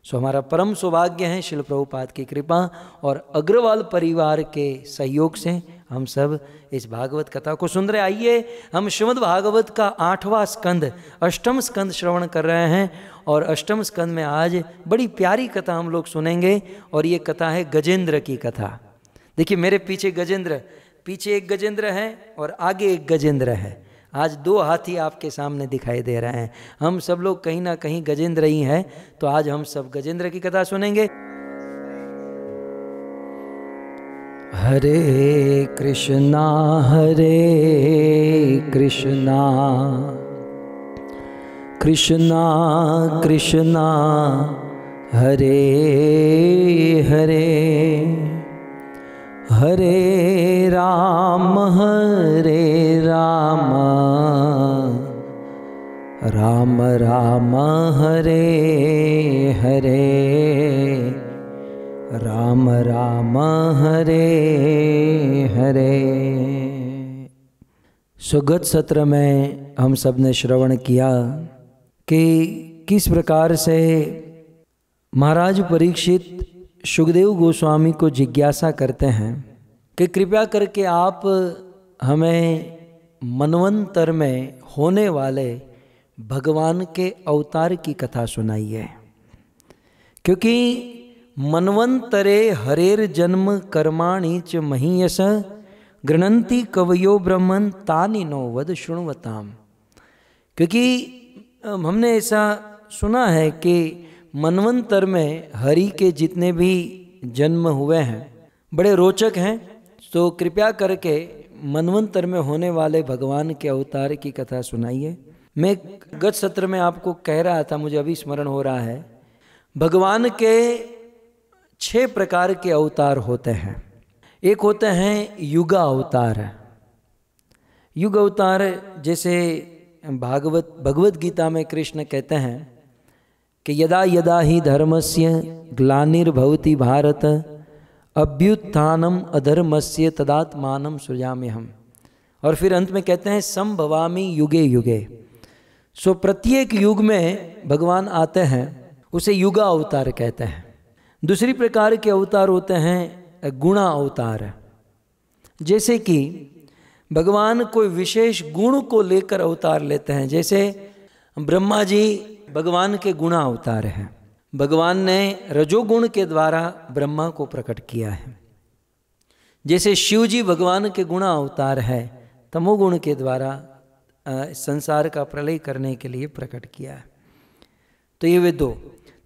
सो हमारा परम सौभाग्य है श्रील प्रभुपाद की कृपा और अग्रवाल परिवार के सहयोग से हम सब इस भागवत कथा को सुन रहे। आइए हम श्रीमद् भागवत का 8वां स्कंद, अष्टम स्कंद श्रवण कर रहे हैं और अष्टम स्कंद में आज बड़ी प्यारी कथा हम लोग सुनेंगे और ये कथा है गजेंद्र की कथा। देखिए मेरे पीछे गजेंद्र, पीछे एक गजेंद्र है और आगे एक गजेंद्र है। आज 2 हाथी आपके सामने दिखाई दे रहे हैं। हम सब लोग कहीं ना कहीं गजेंद्र ही हैं, तो आज हम सब गजेंद्र की कथा सुनेंगे। हरे कृष्णा कृष्णा कृष्णा हरे हरे, हरे राम राम राम हरे हरे, राम राम हरे हरे। सुगत सत्र में हम सब ने श्रवण किया कि किस प्रकार से महाराज परीक्षित सुखदेव गोस्वामी को जिज्ञासा करते हैं कि कृपया करके आप हमें मनवंतर में होने वाले भगवान के अवतार की कथा सुनाइए, क्योंकि मनवंतरे हरेर जन्म कर्माणि च महीयस गृणन्ति कवयो ब्रह्मन् तानि नो वद शृण्वताम। क्योंकि हमने ऐसा सुना है कि मनवंतर में हरि के जितने भी जन्म हुए हैं बड़े रोचक हैं, तो कृपया करके मनवंतर में होने वाले भगवान के अवतार की कथा सुनाइए। मैं गत सत्र में आपको कह रहा था, मुझे अभी स्मरण हो रहा है, भगवान के 6 प्रकार के अवतार होते हैं। एक होते हैं युगा अवतार। युग अवतार जैसे भगवत गीता में कृष्ण कहते हैं कि यदा यदा ही धर्मस्य ग्लानिर्भवति भारत अभ्युत्थानम अधर्मस्य तदात्मानं सृजाम्यहम्। और फिर अंत में कहते हैं संभवामि युगे युगे। सो प्रत्येक युग में भगवान आते हैं, उसे युगा अवतार कहते हैं। दूसरी प्रकार के अवतार होते हैं गुणा अवतार। जैसे कि भगवान कोई विशेष गुण को लेकर अवतार लेते हैं। जैसे ब्रह्मा जी भगवान के गुणा अवतार हैं। भगवान ने रजोगुण के द्वारा ब्रह्मा को प्रकट किया है। जैसे शिव जी भगवान के गुणा अवतार है, तमोगुण के द्वारा संसार का प्रलय करने के लिए प्रकट किया है। तो ये वे 2।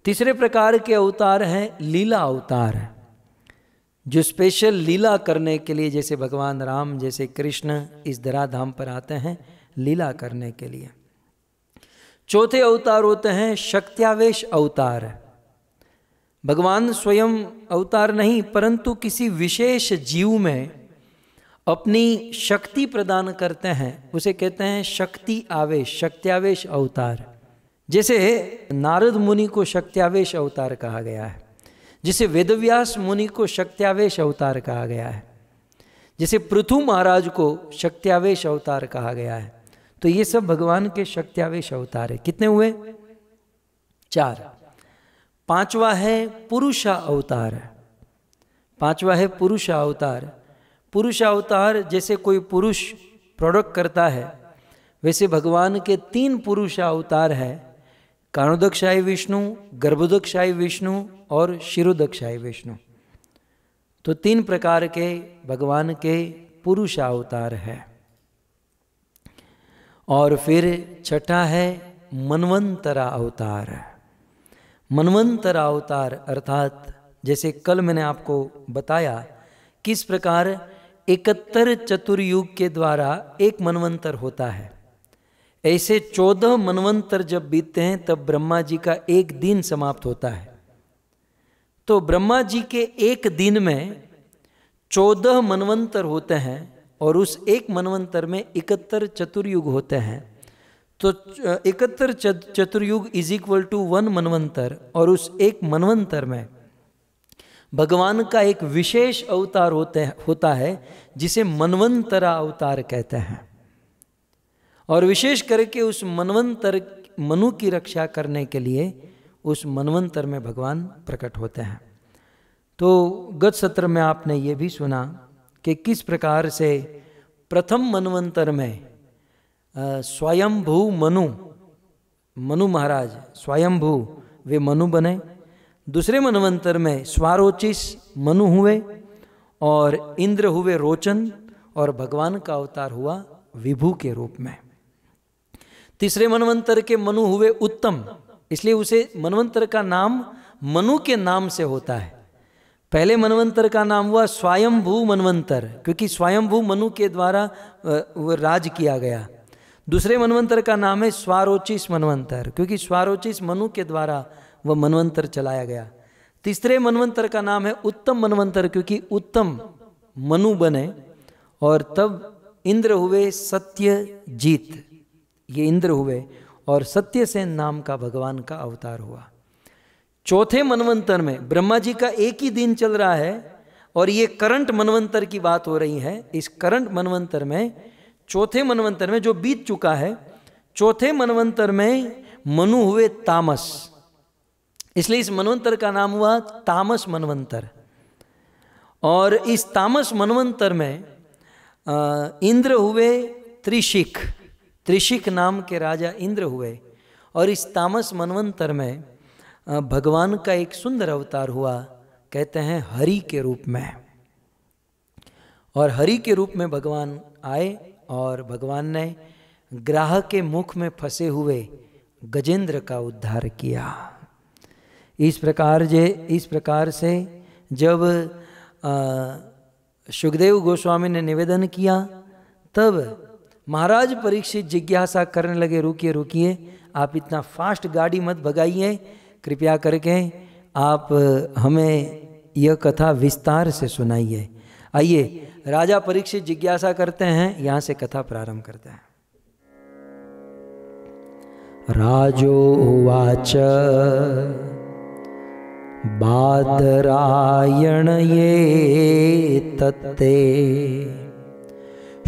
तीसरे प्रकार के अवतार हैं लीला अवतार, जो स्पेशल लीला करने के लिए, जैसे भगवान राम, जैसे कृष्ण इस धराधाम पर आते हैं लीला करने के लिए। चौथे अवतार होते हैं शक्त्यावेश अवतार। भगवान स्वयं अवतार नहीं, परंतु किसी विशेष जीव में अपनी शक्ति प्रदान करते हैं, उसे कहते हैं शक्ति आवेश, शक्त्यावेश अवतार। जैसे नारद मुनि को शक्त्यावेश अवतार कहा गया है, जैसे वेदव्यास मुनि को शक्त्यावेश अवतार कहा गया है, जैसे पृथु महाराज को शक्त्यावेश अवतार कहा गया है। तो ये सब भगवान के शक्त्यावेश अवतार है। कितने हुए? 4। 5वां है पुरुषा अवतार। 5वां है पुरुषा अवतार। पुरुषा अवतार जैसे कोई पुरुष प्रोडक्ट करता है, वैसे भगवान के 3 पुरुषा अवतार है, कारणोदकशाही विष्णु, गर्भोदकशाही विष्णु और शिरोदकशाही विष्णु। तो 3 प्रकार के भगवान के पुरुष अवतार है। और फिर छठा है मनवंतरा अवतार। मनवंतरा अवतार अर्थात जैसे कल मैंने आपको बताया किस प्रकार 71 चतुर्युग के द्वारा एक मनवंतर होता है, ऐसे 14 मनवंतर जब बीतते हैं तब ब्रह्मा जी का एक दिन समाप्त होता है। तो ब्रह्मा जी के एक दिन में 14 मनवंतर होते हैं और उस एक मनवंतर में 71 चतुर्युग होते हैं। तो 71 चतुर्युग इज इक्वल टू 1 मनवंतर, और उस एक मनवंतर में भगवान का एक विशेष अवतार होता है जिसे मनवंतरा अवतार कहते हैं। और विशेष करके उस मनवंतर मनु की रक्षा करने के लिए उस मनवंतर में भगवान प्रकट होते हैं। तो गत सत्र में आपने ये भी सुना कि किस प्रकार से प्रथम मनवंतर में स्वयंभू मनु महाराज स्वयंभू वे मनु बने। दूसरे मनवंतर में स्वारोचिस मनु हुए और इंद्र हुए रोचन, और भगवान का अवतार हुआ विभु के रूप में। तीसरे मनवंतर के मनु हुए उत्तम, इसलिए उसे मनवंतर का नाम मनु के नाम से होता है। पहले मनवंतर का नाम हुआ स्वयंभू मनवंतर, क्योंकि स्वयंभू मनु के द्वारा वो राज किया गया। दूसरे मनवंतर का नाम है स्वारोचिस मनवंतर, क्योंकि स्वारोचिस मनु के द्वारा वह मनवंतर चलाया गया। तीसरे मनवंतर का नाम है उत्तम मनवंतर, क्योंकि उत्तम मनु बने, और तब इंद्र हुए सत्यजीत, ये इंद्र हुए और सत्यसेन नाम का भगवान का अवतार हुआ। चौथे मनवंतर में ब्रह्मा जी का एक ही दिन चल रहा है और ये करंट मनवंतर की बात हो रही है। इस करंट मनवंतर में, चौथे मनवंतर में जो बीत चुका है, चौथे मनवंतर में मनु हुए तामस, इसलिए इस मनवंतर का नाम हुआ तामस मनवंतर। और इस तामस मनवंतर में इंद्र हुए त्रिशिक नाम के राजा इंद्र हुए। और इस तामस मनवंतर में भगवान का एक सुंदर अवतार हुआ, कहते हैं हरि के रूप में। और हरि के रूप में भगवान आए और भगवान ने ग्राह के मुख में फंसे हुए गजेंद्र का उद्धार किया। इस प्रकार से जब सुखदेव गोस्वामी ने निवेदन किया, तब महाराज परीक्षित जिज्ञासा करने लगे, रुकिए, आप इतना फास्ट गाड़ी मत भगाइए, कृपया करके आप हमें यह कथा विस्तार से सुनाइए। आइए राजा परीक्षित जिज्ञासा करते हैं, यहाँ से कथा प्रारंभ करते हैं। राजोवाच बादरायण ये तत्ते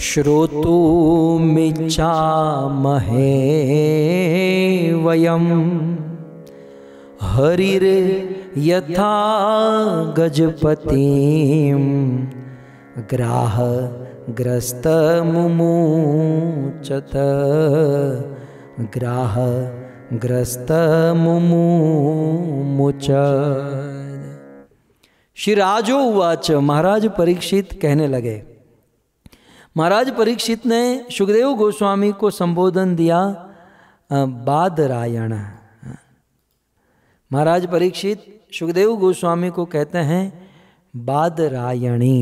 श्रोतुमिच्छामहे वयम् हरिर यथा गजपतिं ग्राह ग्रस्त मुमुचत ग्राह ग्रस्त मुमुच। श्री राजो उवाच, महाराज परीक्षित कहने लगे। महाराज परीक्षित ने सुखदेव गोस्वामी को संबोधन दिया बादरायण। महाराज परीक्षित सुखदेव गोस्वामी को कहते हैं बादरायणी।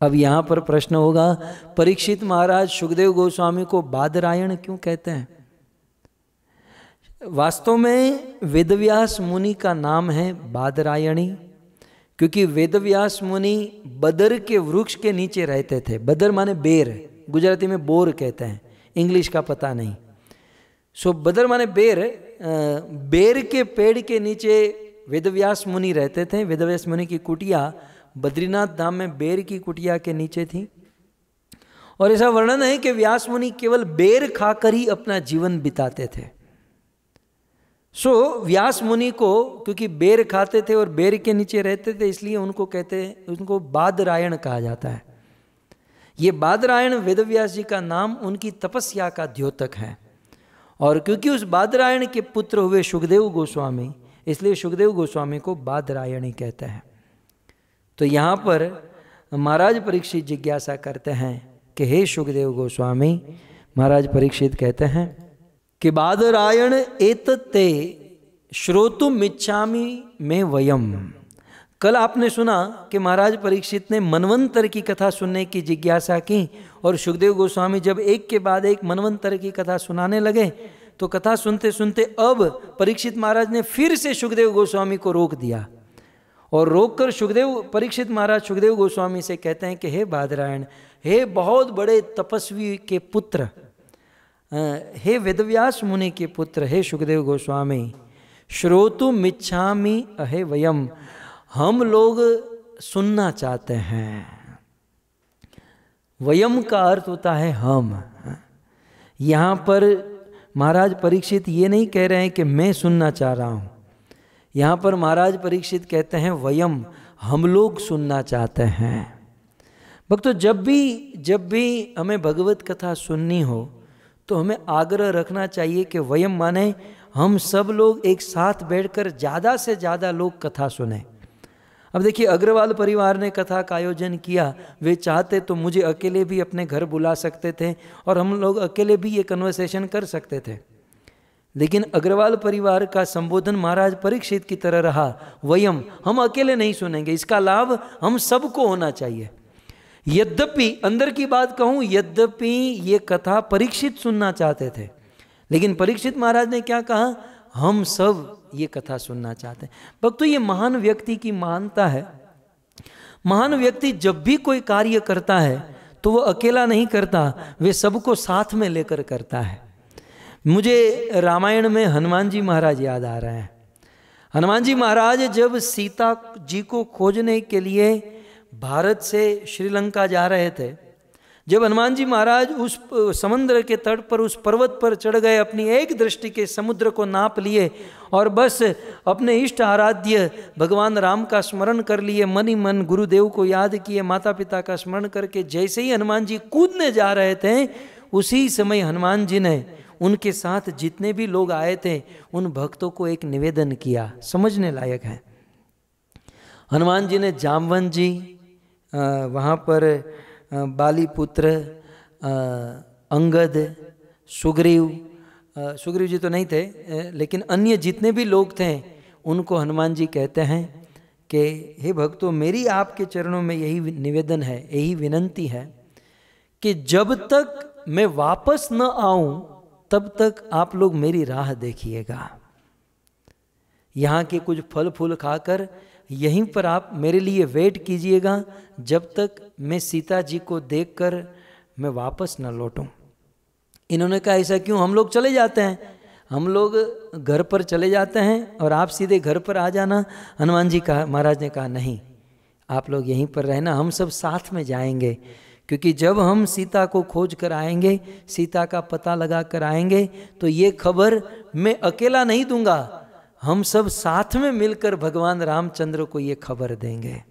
अब यहाँ पर प्रश्न होगा, परीक्षित महाराज सुखदेव गोस्वामी को बादरायण क्यों कहते हैं? वास्तव में वेदव्यास मुनि का नाम है बादरायणी, क्योंकि वेदव्यास मुनि बदर के वृक्ष के नीचे रहते थे। बदर माने बेर, गुजराती में बोर कहते हैं, इंग्लिश का पता नहीं। सो बदर माने बेर, बेर के पेड़ के नीचे वेदव्यास मुनि रहते थे। वेदव्यास मुनि की कुटिया बद्रीनाथ धाम में बेर की कुटिया के नीचे थी। और ऐसा वर्णन है कि व्यास मुनि केवल बेर खाकर ही अपना जीवन बिताते थे। सो व्यास मुनि को क्योंकि बेर खाते थे और बेर के नीचे रहते थे, इसलिए उनको बादरायण कहा जाता है। ये बादरायण वेदव्यास जी का नाम उनकी तपस्या का द्योतक है। और क्योंकि उस बादरायण के पुत्र हुए सुखदेव गोस्वामी, इसलिए सुखदेव गोस्वामी को बादरायणी कहते हैं। तो यहाँ पर महाराज परीक्षित जिज्ञासा करते हैं कि हे सुखदेव गोस्वामी, महाराज परीक्षित कहते हैं कि बादरायण एतत्ते श्रोतुम इच्छामि में वयम। कल आपने सुना कि महाराज परीक्षित ने मनवंतर की कथा सुनने की जिज्ञासा की, और सुखदेव गोस्वामी जब एक के बाद एक मनवंतर की कथा सुनाने लगे तो कथा सुनते सुनते अब परीक्षित महाराज ने फिर से सुखदेव गोस्वामी को रोक दिया, और रोककर परीक्षित महाराज सुखदेव गोस्वामी से कहते हैं कि हे बादरायण, हे बहुत बड़े तपस्वी के पुत्र, हे वेदव्यास मुनि के पुत्र, हे सुखदेव गोस्वामी, श्रोतुम इच्छामि अहे वयम, हम लोग सुनना चाहते हैं। वयम का अर्थ होता है हम। यहाँ पर महाराज परीक्षित ये नहीं कह रहे हैं कि मैं सुनना चाह रहा हूँ, यहाँ पर महाराज परीक्षित कहते हैं वयम, हम लोग सुनना चाहते हैं। भक्तों, जब भी हमें भगवत कथा सुननी हो तो हमें आग्रह रखना चाहिए कि वयम माने हम सब लोग एक साथ बैठकर ज़्यादा से ज़्यादा लोग कथा सुने। अब देखिए, अग्रवाल परिवार ने कथा का आयोजन किया, वे चाहते तो मुझे अकेले भी अपने घर बुला सकते थे और हम लोग अकेले भी ये कन्वर्सेशन कर सकते थे, लेकिन अग्रवाल परिवार का संबोधन महाराज परीक्षित की तरह रहा, वयम, हम अकेले नहीं सुनेंगे, इसका लाभ हम सबको होना चाहिए। यद्यपि अंदर की बात कहूँ, यद्यपि ये कथा परीक्षित सुनना चाहते थे, लेकिन परीक्षित महाराज ने क्या कहा, हम सब ये कथा सुनना चाहते हैं। भक्तों, ये महान व्यक्ति की महानता है। महान व्यक्ति जब भी कोई कार्य करता है तो वो अकेला नहीं करता, वे सबको साथ में लेकर करता है। मुझे रामायण में हनुमान जी महाराज याद आ रहे हैं। हनुमान जी महाराज जब सीता जी को खोजने के लिए भारत से श्रीलंका जा रहे थे, जब हनुमान जी महाराज उस समुद्र के तट पर उस पर्वत पर चढ़ गए, अपनी एक दृष्टि के समुद्र को नाप लिए और बस अपने इष्ट आराध्य भगवान राम का स्मरण कर लिए, मन ही मन गुरुदेव को याद किए, माता पिता का स्मरण करके जैसे ही हनुमान जी कूदने जा रहे थे, उसी समय हनुमान जी ने उनके साथ जितने भी लोग आए थे उन भक्तों को एक निवेदन किया, समझने लायक है। हनुमान जी ने जामवंत जी, वहाँ पर बाली पुत्र अंगद, सुग्रीव जी तो नहीं थे, लेकिन अन्य जितने भी लोग थे उनको हनुमान जी कहते हैं कि हे भक्तों, मेरी आपके चरणों में यही निवेदन है, यही विनंती है कि जब तक मैं वापस न आऊं तब तक आप लोग मेरी राह देखिएगा। यहाँ के कुछ फल फूल खाकर यहीं पर आप मेरे लिए वेट कीजिएगा जब तक मैं सीता जी को देखकर मैं वापस न लौटूं। इन्होंने कहा ऐसा क्यों, हम लोग चले जाते हैं, हम लोग घर पर चले जाते हैं और आप सीधे घर पर आ जाना। हनुमान जी कहा, महाराज ने कहा नहीं, आप लोग यहीं पर रहना, हम सब साथ में जाएंगे, क्योंकि जब हम सीता को खोज कर आएंगे, सीता का पता लगा कर आएंगे, तो ये खबर मैं अकेला नहीं दूंगा, हम सब साथ में मिलकर भगवान रामचंद्र को ये खबर देंगे।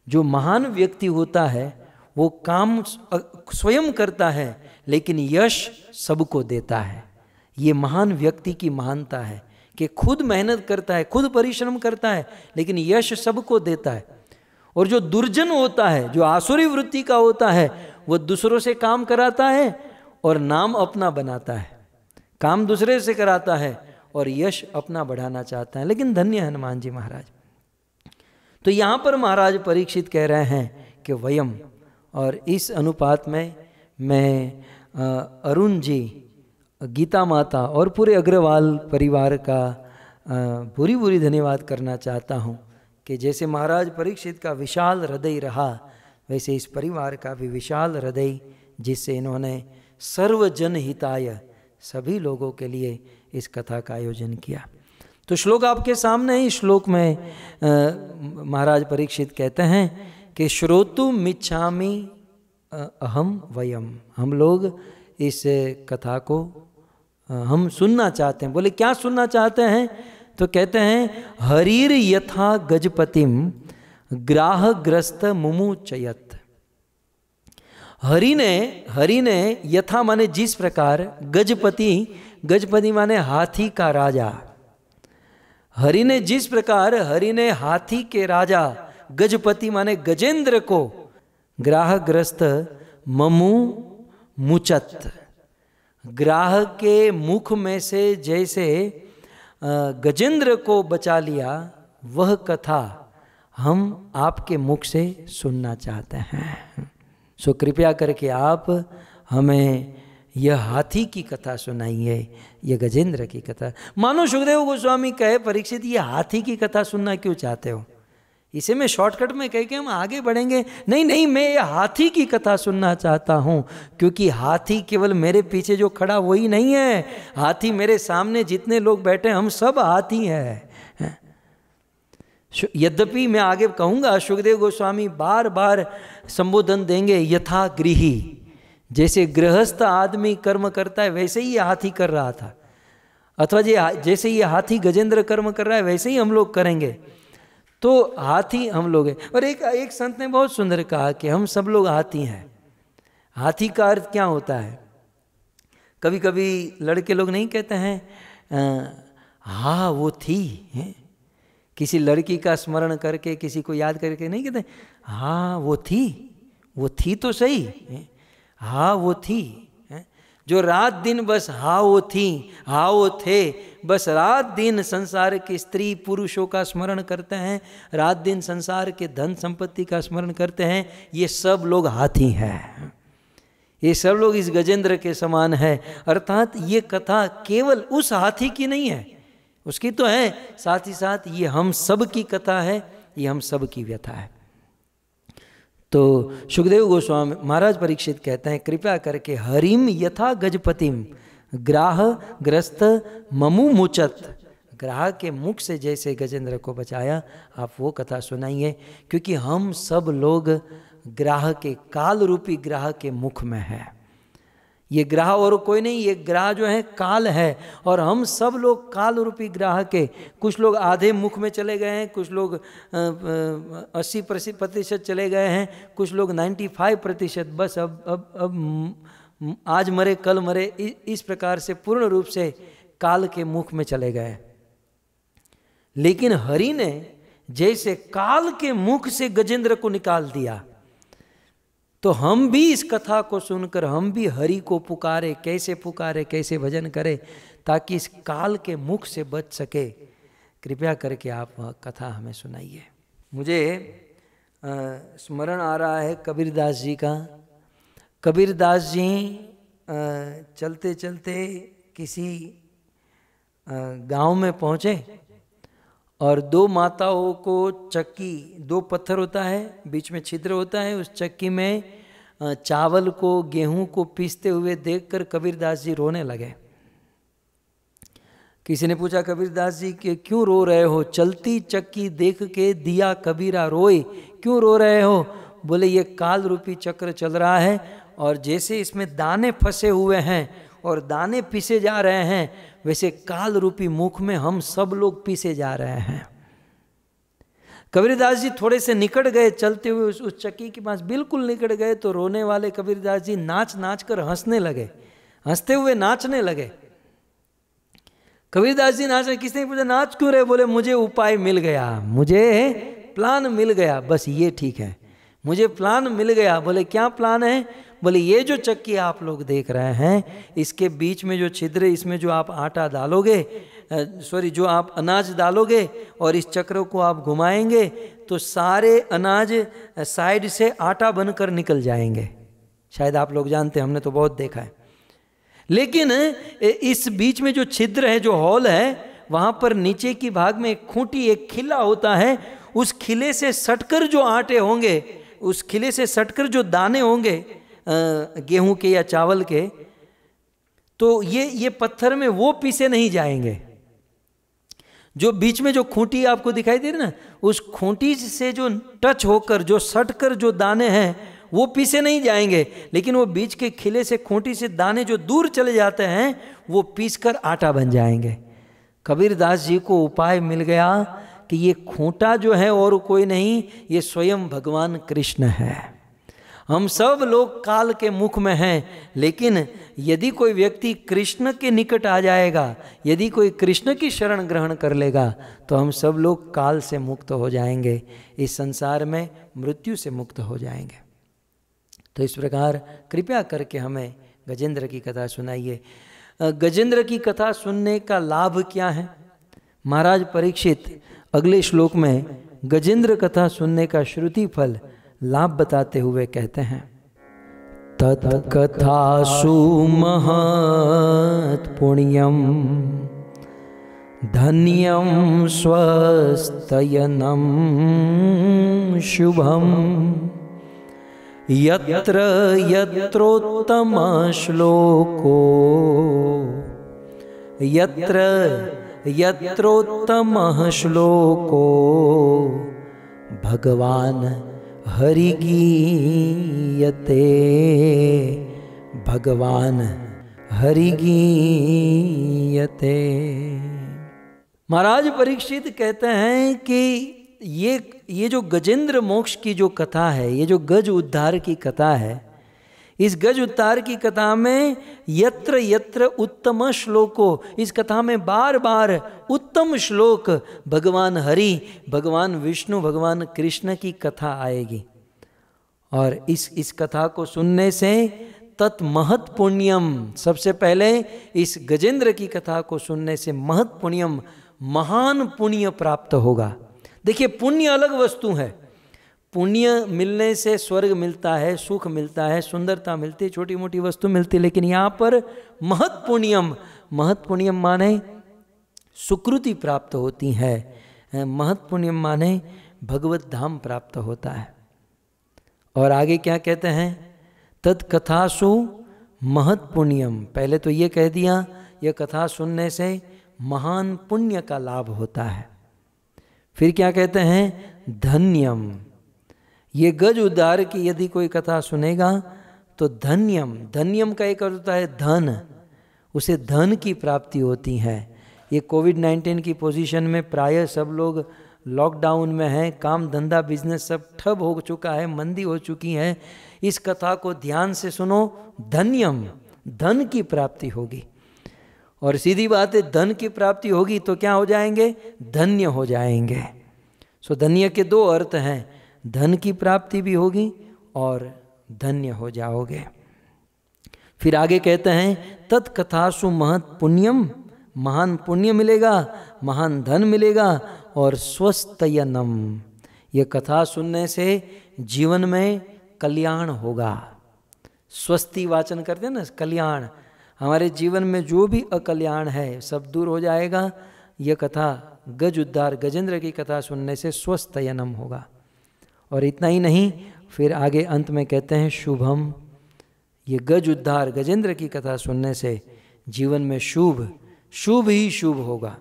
जो महान व्यक्ति होता है वो काम स्वयं करता है, लेकिन यश सबको देता है। ये महान व्यक्ति की महानता है कि खुद मेहनत करता है, खुद परिश्रम करता है, लेकिन यश सबको देता है। और जो दुर्जन होता है, जो आसुरी वृत्ति का होता है, वो दूसरों से काम कराता है और नाम अपना बनाता है, काम दूसरे से कराता है और यश अपना बढ़ाना चाहता है। लेकिन धन्य हनुमान जी महाराज। तो यहाँ पर महाराज परीक्षित कह रहे हैं कि वयम, और इस अनुपात में मैं अरुण जी, गीता माता और पूरे अग्रवाल परिवार का पूरी पूरी धन्यवाद करना चाहता हूँ कि जैसे महाराज परीक्षित का विशाल हृदय रहा, वैसे इस परिवार का भी विशाल हृदय, जिससे इन्होंने सर्वजन हिताय, सभी लोगों के लिए इस कथा का आयोजन किया। तो श्लोक आपके सामने है। इस श्लोक में महाराज परीक्षित कहते हैं कि श्रोतुम इच्छामि अहम वयम, हम लोग इस कथा को हम सुनना चाहते हैं। बोले क्या सुनना चाहते हैं? तो कहते हैं हरीर यथा गजपतिम ग्राहग्रस्त मुमुचयत। हरि ने यथा माने जिस प्रकार, गजपति माने हाथी का राजा। हरि ने जिस प्रकार, हरि ने हाथी के राजा गजपति माने गजेंद्र को, ग्राह ग्रस्त ममु मुचत, ग्राह के मुख में से जैसे गजेंद्र को बचा लिया, वह कथा हम आपके मुख से सुनना चाहते हैं। सो कृपया करके आप हमें यह हाथी की कथा सुनाइए, यह गजेंद्र की कथा। मानो सुखदेव गोस्वामी कहे, परीक्षित ये हाथी की कथा सुनना क्यों चाहते हो? इसे मैं शॉर्टकट में कह के हम आगे बढ़ेंगे। नहीं नहीं, मैं ये हाथी की कथा सुनना चाहता हूँ, क्योंकि हाथी केवल मेरे पीछे जो खड़ा वही नहीं है, हाथी मेरे सामने जितने लोग बैठे हम सब हाथी हैं। यद्यपि मैं आगे कहूँगा, सुखदेव गोस्वामी बार बार संबोधन देंगे यथा गृही, जैसे गृहस्थ आदमी कर्म करता है वैसे ही ये हाथी कर रहा था, अथवा जैसे ये हाथी गजेंद्र कर्म कर रहा है वैसे ही हम लोग करेंगे। तो हाथी हम लोग हैं। और एक संत ने बहुत सुंदर कहा कि हम सब लोग हाथी हैं। हाथी का अर्थ क्या होता है? कभी कभी लड़के लोग नहीं कहते हैं हाँ वो थी है? किसी लड़की का स्मरण करके, किसी को याद करके नहीं कहते हाँ वो थी तो सही है? हाँ वो थी है? जो रात दिन बस हाँ वो थी, हाँ वो थे, बस रात दिन संसार के स्त्री पुरुषों का स्मरण करते हैं, रात दिन संसार के धन संपत्ति का स्मरण करते हैं, ये सब लोग हाथी हैं। ये सब लोग इस गजेंद्र के समान है। अर्थात ये कथा केवल उस हाथी की नहीं है, उसकी तो है, साथ ही साथ ये हम सब की कथा है, ये हम सब की व्यथा है। तो सुखदेव गोस्वामी महाराज परीक्षित कहते हैं, कृपया करके हरिम यथा गजपतिम ग्राह ग्रस्त ममु मुचत, ग्राह के मुख से जैसे गजेंद्र को बचाया, आप वो कथा सुनाइए, क्योंकि हम सब लोग ग्राह के, काल रूपी ग्राह के मुख में है। ये ग्राह और कोई नहीं, ये ग्राह जो है काल है, और हम सब लोग काल रूपी ग्राह के, कुछ लोग आधे मुख में चले गए हैं, कुछ लोग 80% चले गए हैं, कुछ लोग 95%, बस अब आज मरे कल मरे, इस प्रकार से पूर्ण रूप से काल के मुख में चले गए। लेकिन हरि ने जैसे काल के मुख से गजेंद्र को निकाल दिया, तो हम भी इस कथा को सुनकर हम भी हरि को पुकारे, कैसे भजन करें, ताकि इस काल के मुख से बच सके। कृपया करके आप कथा हमें सुनाइए। मुझे स्मरण आ रहा है कबीरदास जी का। कबीरदास जी चलते चलते किसी गांव में पहुँचे और दो माताओं को चक्की, दो पत्थर होता है, बीच में छिद्र होता है, उस चक्की में चावल को, गेहूं को पीसते हुए देखकर कबीरदास जी रोने लगे। किसी ने पूछा, कबीरदास जी कि क्यों रो रहे हो? चलती चक्की देख के दिया कबीरा रोए, क्यों रो रहे हो? बोले ये काल रूपी चक्र चल रहा है, और जैसे इसमें दाने फंसे हुए हैं और दाने पीसे जा रहे हैं, वैसे काल रूपी मुख में हम सब लोग पीसे जा रहे हैं। कबीरदास जी थोड़े से निकट गए, चलते हुए उस चक्की के पास बिल्कुल निकट गए, तो रोने वाले कबीरदास जी नाच नाच कर हंसने लगे, हंसते हुए नाचने लगे। कबीरदास जी नाच रहे, किसने पूछा नाच क्यों रहे? बोले मुझे उपाय मिल गया, मुझे प्लान मिल गया, बस ये ठीक है, मुझे प्लान मिल गया। बोले क्या प्लान है? बोले ये जो चक्की आप लोग देख रहे हैं, इसके बीच में जो छिद्र, इसमें जो आप आटा डालोगे, जो आप अनाज डालोगे और इस चक्र को आप घुमाएंगे, तो सारे अनाज साइड से आटा बनकर निकल जाएंगे। शायद आप लोग जानते हैं, हमने तो बहुत देखा है। लेकिन इस बीच में जो छिद्र है, जो हॉल है, वहाँ पर नीचे की भाग में एक खूंटी, एक खिला होता है, उस खिले से सटकर जो आटे होंगे, उस खिले से सटकर जो दाने होंगे गेहूं के या चावल के, तो ये पत्थर में वो पीसे नहीं जाएंगे। जो बीच में जो खूंटी आपको दिखाई दे रही ना, उस खूंटी से जो टच होकर, जो सटकर जो दाने हैं, वो पीसे नहीं जाएंगे, लेकिन वो बीच के खिले से, खूंटी से दाने जो दूर चले जाते हैं, वो पीसकर आटा बन जाएंगे। कबीरदास जी को उपाय मिल गया कि ये खूंटा जो है और कोई नहीं, ये स्वयं भगवान कृष्ण है। हम सब लोग काल के मुख में हैं, लेकिन यदि कोई व्यक्ति कृष्ण के निकट आ जाएगा, यदि कोई कृष्ण की शरण ग्रहण कर लेगा, तो हम सब लोग काल से मुक्त हो जाएंगे, इस संसार में मृत्यु से मुक्त हो जाएंगे। तो इस प्रकार कृपया करके हमें गजेंद्र की कथा सुनाइए। गजेंद्र की कथा सुनने का लाभ क्या है? महाराज परीक्षित अगले श्लोक में गजेंद्र कथा सुनने का श्रुति फल लाभ बताते हुए कहते हैं, तत्कथासु महत् पुण्यम धन्यम स्वस्तयनम शुभम यत्र यत्रोत्तम श्लोको यत्र यत्रोत्तम श्लोको भगवान हरि गीयते भगवान हरि गीयते। महाराज परीक्षित कहते हैं कि ये जो गजेंद्र मोक्ष की जो कथा है, ये जो गज उद्धार की कथा है, इस गज उद्धार की कथा में यत्र यत्र उत्तम श्लोको, इस कथा में बार बार उत्तम श्लोक भगवान हरि, भगवान विष्णु, भगवान कृष्ण की कथा आएगी। और इस कथा को सुनने से तत् महत् पुण्यम, सबसे पहले इस गजेंद्र की कथा को सुनने से महत् पुण्यम, महान पुण्य प्राप्त होगा। देखिए, पुण्य अलग वस्तु है। पुण्य मिलने से स्वर्ग मिलता है, सुख मिलता है, सुंदरता मिलती है, छोटी मोटी वस्तु मिलती है, लेकिन यहाँ पर महत् पुण्यम, महत् पुण्यम माने सुकृति प्राप्त होती है, महत् पुण्यम माने भगवत धाम प्राप्त होता है। और आगे क्या कहते हैं, तत्कथासु महत् पुण्यम, पहले तो ये कह दिया यह कथा सुनने से महान पुण्य का लाभ होता है। फिर क्या कहते हैं, धन्यम, ये गज उद्धार की यदि कोई कथा सुनेगा तो धन्यम, धन्यम का एक अर्थ होता है धन, उसे धन की प्राप्ति होती है। ये कोविड-19 की पोजीशन में प्रायः सब लोग लॉकडाउन में हैं, काम धंधा बिजनेस सब ठप हो चुका है, मंदी हो चुकी है। इस कथा को ध्यान से सुनो, धन्यम, धन की प्राप्ति होगी। और सीधी बात है, धन की प्राप्ति होगी तो क्या हो जाएंगे, धन्य हो जाएंगे। सो धन्य के दो अर्थ हैं, धन की प्राप्ति भी होगी और धन्य हो जाओगे। फिर आगे कहते हैं, तत्कथासु महत् पुण्यम, महान पुण्य मिलेगा, महान धन मिलेगा, और स्वस्तयनम, ये कथा सुनने से जीवन में कल्याण होगा। स्वस्ति वाचन करते हैं ना, कल्याण, हमारे जीवन में जो भी अकल्याण है सब दूर हो जाएगा। यह कथा गज उद्धार गजेंद्र की कथा सुनने से स्वस्तयनम होगा। और इतना ही नहीं, फिर आगे अंत में कहते हैं शुभम, ये गज उद्धार गजेंद्र की कथा सुनने से जीवन में शुभ, शुभ ही शुभ होगा,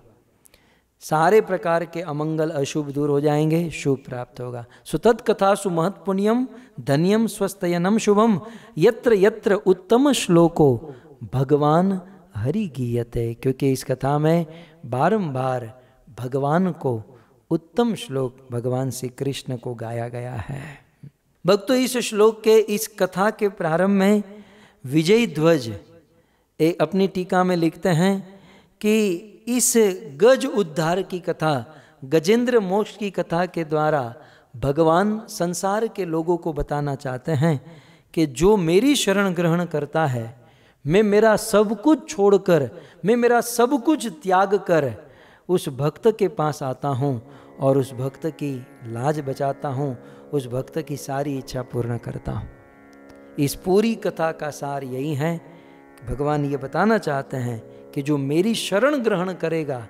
सारे प्रकार के अमंगल अशुभ दूर हो जाएंगे, शुभ प्राप्त होगा। सुतत् कथासु महत् पुण्यम धन्यम स्वस्तयनम शुभम यत्र यत्र उत्तम श्लोको भगवान हरि गीयते, क्योंकि इस कथा में बारंबार भगवान को उत्तम श्लोक भगवान श्री कृष्ण को गाया गया है। भक्तों, इस श्लोक के, इस कथा के प्रारंभ में विजय ध्वज अपनी टीका में लिखते हैं कि इस गज उद्धार की कथा, गजेंद्र मोक्ष की कथा के द्वारा भगवान संसार के लोगों को बताना चाहते हैं कि जो मेरी शरण ग्रहण करता है, मैं मेरा सब कुछ छोड़कर, मैं मेरा सब कुछ त्याग कर उस भक्त के पास आता हूँ और उस भक्त की लाज बचाता हूँ, उस भक्त की सारी इच्छा पूर्ण करता हूँ। इस पूरी कथा का सार यही है कि भगवान ये बताना चाहते हैं कि जो मेरी शरण ग्रहण करेगा,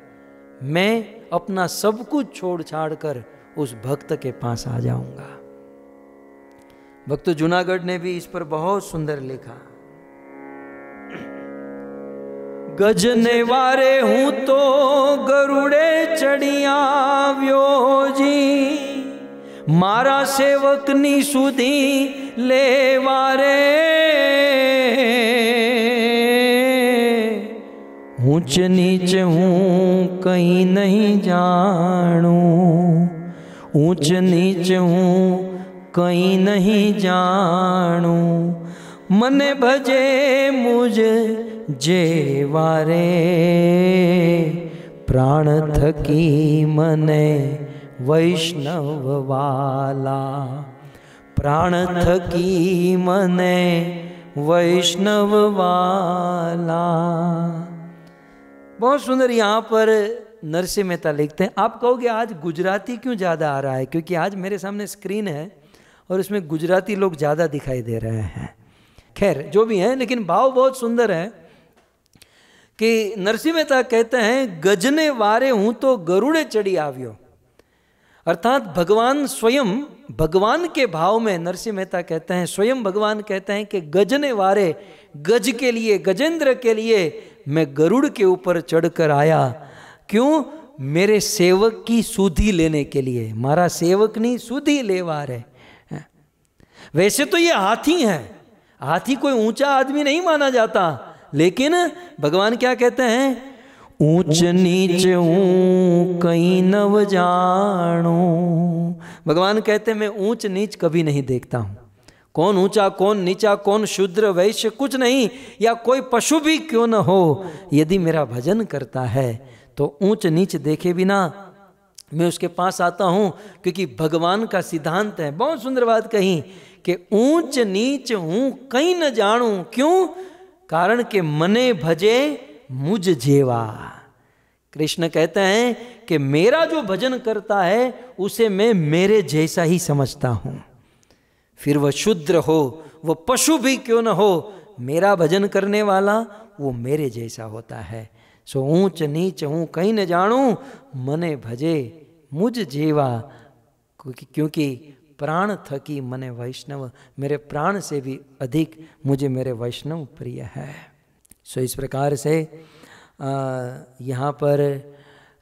मैं अपना सब कुछ छोड़ छाड़ कर उस भक्त के पास आ जाऊंगा। भक्त जूनागढ़ ने भी इस पर बहुत सुंदर लिखा, गजने वारे हूं तो गरुड़े चढ़िया व्योजी, मारा सेवक नी सुधी ले वारे, ऊंच नीच हूँ कहीं नहीं जानू, ऊंच नीच हूँ कहीं नहीं जाणू, मने भजे मुझ जेवारे, प्राण थकी मने वैष्णव वाला, प्राण थकी मने वैष्णव वाला। बहुत सुंदर। यहाँ पर नरसिंह मेहता लिखते हैं। आप कहोगे आज गुजराती क्यों ज़्यादा आ रहा है? क्योंकि आज मेरे सामने स्क्रीन है और उसमें गुजराती लोग ज़्यादा दिखाई दे रहे हैं। खैर जो भी हैं, लेकिन भाव बहुत सुंदर है कि नरसिंह मेहता कहते हैं गजने वारे हूँ तो गरुड़े चढ़ी आव्यो। अर्थात भगवान स्वयं, भगवान के भाव में नरसिंह मेहता कहते हैं, स्वयं भगवान कहते हैं कि गजने वारे, गज के लिए, गजेंद्र के लिए मैं गरुड़ के ऊपर चढ़कर आया। क्यों? मेरे सेवक की सुधि लेने के लिए। मारा सेवक नहीं सुधि लेवा रे। वैसे तो ये हाथी है, हाथी कोई ऊंचा आदमी नहीं माना जाता, लेकिन भगवान क्या कहते हैं? ऊंच नीच हूं कहीं नव जाणू। भगवान कहते हैं मैं ऊंच नीच कभी नहीं देखता हूं। कौन ऊंचा कौन नीचा, कौन शूद्र वैश्य, कुछ नहीं, या कोई पशु भी क्यों न हो, यदि मेरा भजन करता है तो ऊंच नीच देखे बिना मैं उसके पास आता हूं, क्योंकि भगवान का सिद्धांत है। बहुत सुंदर बात कही कि ऊंच नीच हूं कहीं न जाणू। क्यों? कारण के मने भजे मुझ जेवा। कृष्ण कहते हैं कि मेरा जो भजन करता है उसे मैं मेरे जैसा ही समझता हूं। फिर वह शूद्र हो, वह पशु भी क्यों न हो, मेरा भजन करने वाला वो मेरे जैसा होता है। सो ऊंच नीच हूं कहीं न जाणू, मने भजे मुझ जेवा। क्योंकि प्राण थकी मने वैष्णव, मेरे प्राण से भी अधिक मुझे मेरे वैष्णव प्रिय है। सो इस प्रकार से यहाँ पर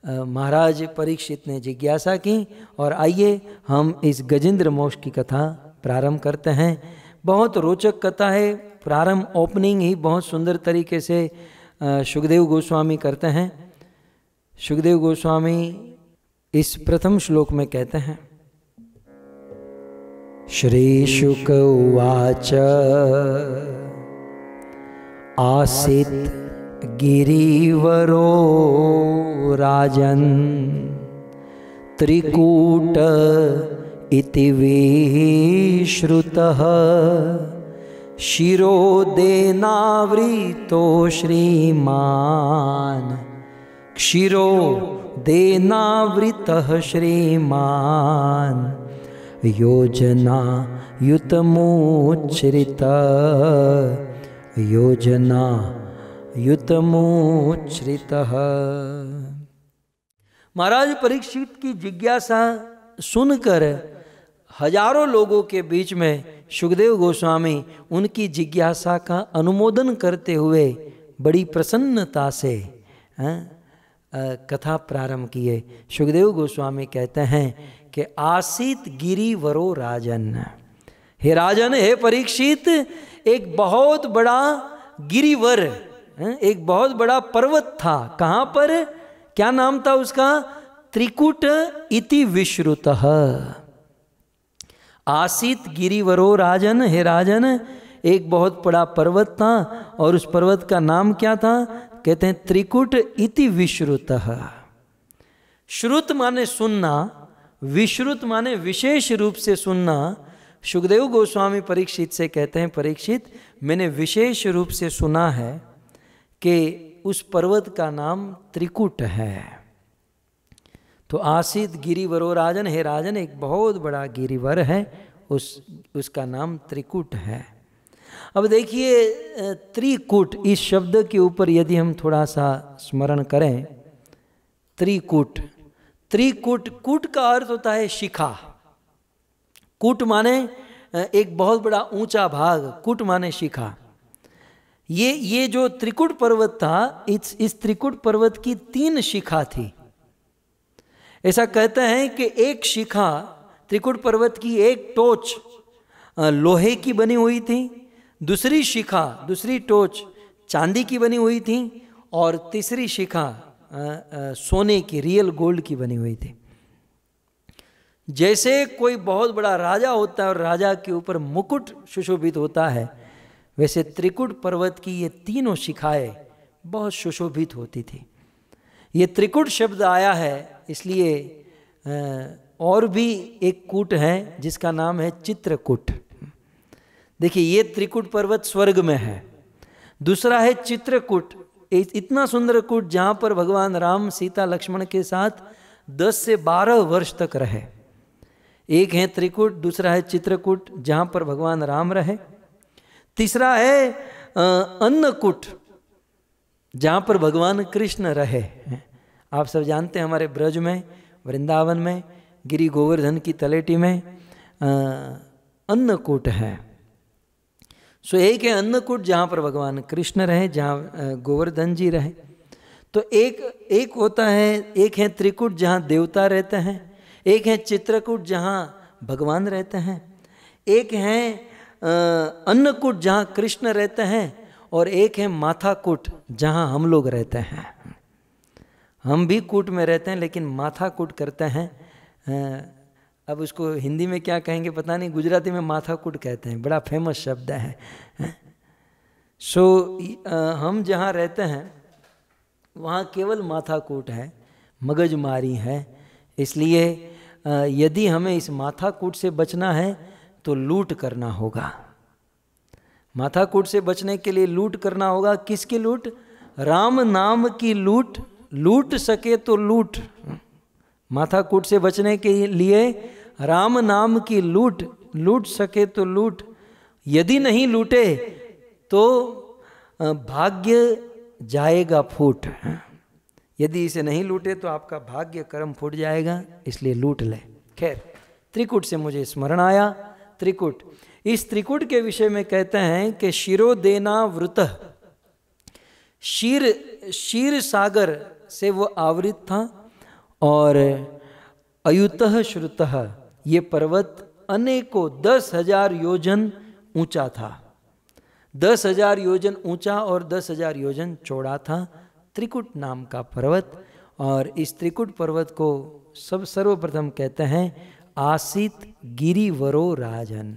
महाराज परीक्षित ने जिज्ञासा की। और आइए हम इस गजेंद्र मोक्ष की कथा प्रारंभ करते हैं। बहुत रोचक कथा है। प्रारंभ ओपनिंग ही बहुत सुंदर तरीके से शुकदेव गोस्वामी करते हैं। शुकदेव गोस्वामी इस प्रथम श्लोक में कहते हैं, श्री शुक उवाच आसीत गिरिवरो राजन् त्रिकूट इति विश्रुतः शिरोदेनावृतो श्रीमान् क्षीरोदेनावृतः श्रीमान् योजना युतमुच्छ्रित योजना युतमुच्छ्रितः। महाराज परीक्षित की जिज्ञासा सुनकर हजारों लोगों के बीच में शुकदेव गोस्वामी उनकी जिज्ञासा का अनुमोदन करते हुए बड़ी प्रसन्नता से कथा प्रारंभ किए। शुकदेव गोस्वामी कहते हैं कि आसीत गिरिवरो राजन, हे राजन, हे परीक्षित, एक बहुत बड़ा गिरिवर, एक बहुत बड़ा पर्वत था। कहाँ पर? क्या नाम था उसका? त्रिकूट इति विश्रुतः। आसीत गिरिवरो राजन, हे राजन, एक बहुत बड़ा पर्वत था और उस पर्वत का नाम क्या था? कहते हैं त्रिकूट इति विश्रुतः। श्रुत माने सुनना, विश्रुत माने विशेष रूप से सुनना। शुकदेव गोस्वामी परीक्षित से कहते हैं, परीक्षित, मैंने विशेष रूप से सुना है कि उस पर्वत का नाम त्रिकूट है। तो आसीत गिरिवरो राजन, हे राजन, एक बहुत बड़ा गिरिवर है, उसका नाम त्रिकूट है। अब देखिए, त्रिकूट इस शब्द के ऊपर यदि हम थोड़ा सा स्मरण करें, त्रिकूट, त्रिकूट, कूट का अर्थ होता है शिखा। कूट माने एक बहुत बड़ा ऊंचा भाग, कूट माने शिखा। ये जो त्रिकूट पर्वत था, इस त्रिकूट पर्वत की 3 शिखा थी। ऐसा कहते हैं कि एक शिखा, त्रिकूट पर्वत की एक टोच लोहे की बनी हुई थी, दूसरी शिखा, दूसरी टोच चांदी की बनी हुई थी, और तीसरी शिखा सोने की, रियल गोल्ड की बनी हुई थी। जैसे कोई बहुत बड़ा राजा होता है और राजा के ऊपर मुकुट सुशोभित होता है, वैसे त्रिकुट पर्वत की ये तीनों शिखाएं बहुत सुशोभित होती थी। ये त्रिकुट शब्द आया है इसलिए और भी एक कूट है जिसका नाम है चित्रकूट। देखिए ये त्रिकुट पर्वत स्वर्ग में है, दूसरा है चित्रकूट, इतना सुंदर कूट जहाँ पर भगवान राम सीता लक्ष्मण के साथ 10 से 12 वर्ष तक रहे। एक है त्रिकुट, दूसरा है चित्रकूट जहाँ पर भगवान राम रहे, तीसरा है अन्नकूट जहाँ पर भगवान कृष्ण रहे। आप सब जानते हैं हमारे ब्रज में, वृंदावन में, गिरि गोवर्धन की तलेटी में अन्नकूट है। सो एक है अन्नकूट जहाँ पर भगवान कृष्ण रहे, जहाँ गोवर्धन जी रहे। तो एक होता है, एक है त्रिकुट जहाँ देवता रहते हैं, एक है चित्रकूट जहाँ भगवान रहते हैं, एक है अन्नकूट जहाँ कृष्ण रहते हैं, और एक है माथाकूट जहाँ हम लोग रहते हैं। हम भी कूट में रहते हैं लेकिन माथाकूट करते हैं। अब उसको हिंदी में क्या कहेंगे पता नहीं, गुजराती में माथाकूट कहते हैं, बड़ा फेमस शब्द है। सो हम जहाँ रहते हैं वहाँ केवल माथाकूट है, मगजमारी है। इसलिए यदि हमें इस माथाकूट से बचना है तो लूट करना होगा। माथाकूट से बचने के लिए लूट करना होगा। किसकी लूट? राम नाम की लूट, लूट सके तो लूट। माथाकूट से बचने के लिए राम नाम की लूट, लूट सके तो लूट। यदि नहीं लूटे तो भाग्य जाएगा फूट। यदि इसे नहीं लूटे तो आपका भाग्य कर्म फूट जाएगा, इसलिए लूट ले। खैर, त्रिकुट से मुझे स्मरण आया, त्रिकुट, इस त्रिकुट के विषय में कहते हैं कि शिरोदेना वृतः, क्षीर सागर से वो आवृत था, और अयुतः श्रुतः, ये पर्वत अनेकों 10,000 योजन ऊंचा था। 10,000 योजन ऊंचा और 10,000 योजन चौड़ा था त्रिकुट नाम का पर्वत। और इस त्रिकुट पर्वत को सर्वप्रथम कहते हैं आसित गिरिवरो राजन।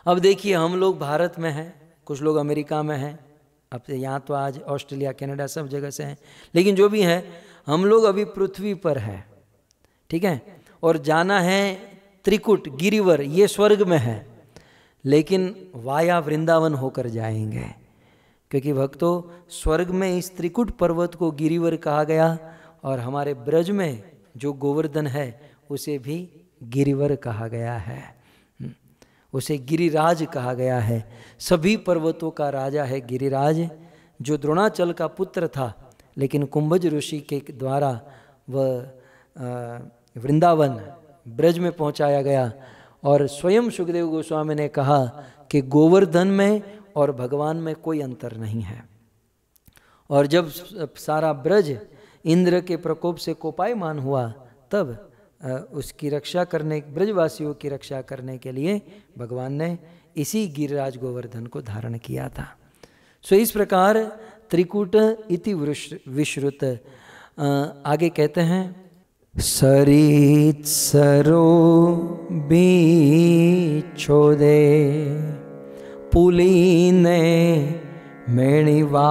अब देखिए, हम लोग भारत में हैं, कुछ लोग अमेरिका में हैं, अब यहाँ तो आज ऑस्ट्रेलिया कनाडा सब जगह से हैं, लेकिन जो भी है हम लोग अभी पृथ्वी पर हैं, ठीक है। और जाना है त्रिकुट गिरिवर, ये स्वर्ग में है, लेकिन वाया वृंदावन होकर जाएंगे, क्योंकि भक्तों स्वर्ग में इस त्रिकुट पर्वत को गिरिवर कहा गया, और हमारे ब्रज में जो गोवर्धन है उसे भी गिरिवर कहा गया है, उसे गिरिराज कहा गया है। सभी पर्वतों का राजा है गिरिराज, जो द्रोणाचल का पुत्र था, लेकिन कुंभज ऋषि के द्वारा वह वृंदावन ब्रज में पहुंचाया गया। और स्वयं सुखदेव गोस्वामी ने कहा कि गोवर्धन में और भगवान में कोई अंतर नहीं है। और जब सारा ब्रज इंद्र के प्रकोप से कोपायमान हुआ, तब उसकी रक्षा करने, ब्रजवासियों की रक्षा करने के लिए भगवान ने इसी गिरिराज गोवर्धन को धारण किया था। सो इस प्रकार त्रिकूट इति विश्रुत। आगे कहते हैं सरित सरो बीछोदे पुलीने मेणिवालुके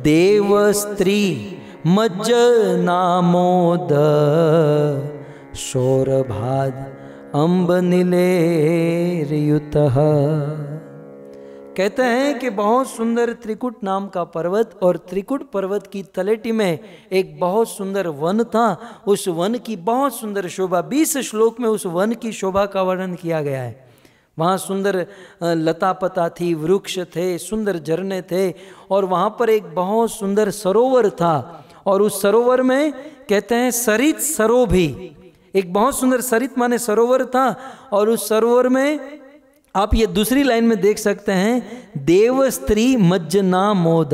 देव स्त्री मज्ज नामोद शोरभाद अम्ब नीलेरयुतः। कहते हैं कि बहुत सुंदर त्रिकुट नाम का पर्वत, और त्रिकुट पर्वत की तलेटी में एक बहुत सुंदर वन था। उस वन की बहुत सुंदर शोभा, 20 श्लोक में उस वन की शोभा का वर्णन किया गया है। वहाँ सुंदर लता पता थी, वृक्ष थे, सुंदर झरने थे, और वहाँ पर एक बहुत सुंदर सरोवर था। और उस सरोवर में कहते हैं सरित सरो भी, एक बहुत सुंदर सरित माने सरोवर था। और उस सरोवर में आप ये दूसरी लाइन में देख सकते हैं देव स्त्री मज्जना मोद,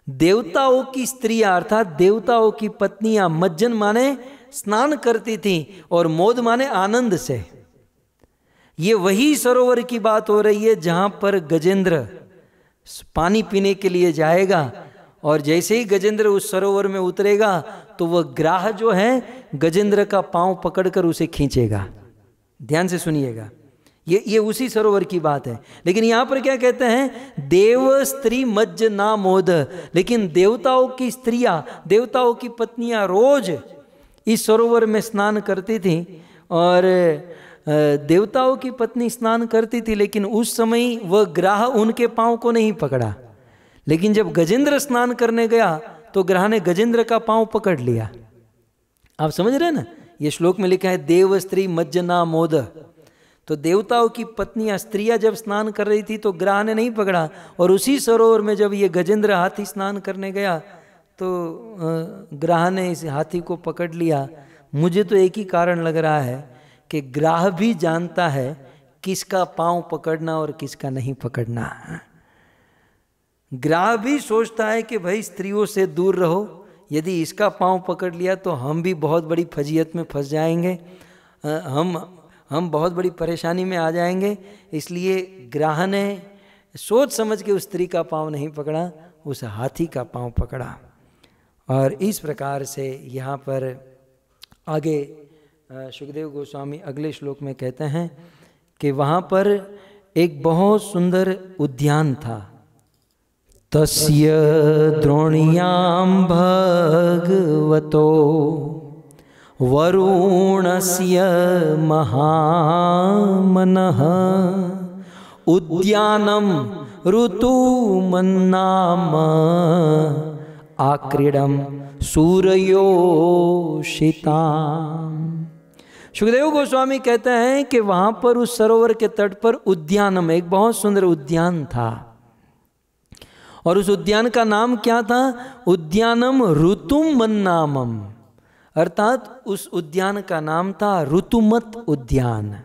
देवताओं की स्त्रियां अर्थात देवताओं की पत्नियां, मज्जन माने स्नान करती थी, और मोद माने आनंद से। ये वही सरोवर की बात हो रही है जहां पर गजेंद्र पानी पीने के लिए जाएगा, और जैसे ही गजेंद्र उस सरोवर में उतरेगा तो वह ग्राह जो है गजेंद्र का पांव पकड़कर उसे खींचेगा। ध्यान से सुनिएगा, ये उसी सरोवर की बात है। लेकिन यहाँ पर क्या कहते हैं, देव स्त्री मज्ज ना मोद। लेकिन देवताओं की स्त्रियां, देवताओं की पत्नियां रोज इस सरोवर में स्नान करती थी और देवताओं की पत्नी स्नान करती थी, लेकिन उस समय वह ग्राह उनके पांव को नहीं पकड़ा। लेकिन जब गजेंद्र स्नान करने गया तो ग्राह ने गजेंद्र का पांव पकड़ लिया। आप समझ रहे हैं ना, ये श्लोक में लिखा है देव स्त्री मज्जना मोद। तो देवताओं की पत्नियां, स्त्रियां जब स्नान कर रही थी तो ग्राह ने नहीं पकड़ा, और उसी सरोवर में जब ये गजेंद्र हाथी स्नान करने गया तो ग्राह ने इस हाथी को पकड़ लिया। मुझे तो एक ही कारण लग रहा है कि ग्राह भी जानता है किसका पांव पकड़ना और किसका नहीं पकड़ना। ग्राह भी सोचता है कि भाई स्त्रियों से दूर रहो, यदि इसका पांव पकड़ लिया तो हम भी बहुत बड़ी फजीयत में फंस जाएंगे, हम बहुत बड़ी परेशानी में आ जाएंगे। इसलिए ग्राह ने सोच समझ के उस स्त्री का पांव नहीं पकड़ा, उस हाथी का पांव पकड़ा। और इस प्रकार से यहाँ पर आगे सुखदेव गोस्वामी अगले श्लोक में कहते हैं कि वहाँ पर एक बहुत सुंदर उद्यान था। तस्य द्रोण्यां भगवतो वरुणस्य महामनः उद्यानं ऋतुमन्नाम आक्रीडं सूर्योषिताम्। सुखदेव गोस्वामी कहते हैं कि वहाँ पर उस सरोवर के तट पर उद्यानम, एक बहुत सुंदर उद्यान था। और उस उद्यान का नाम क्या था? उद्यानम ऋतुमन्नामम, अर्थात उस उद्यान का नाम था ऋतुमत उद्यान।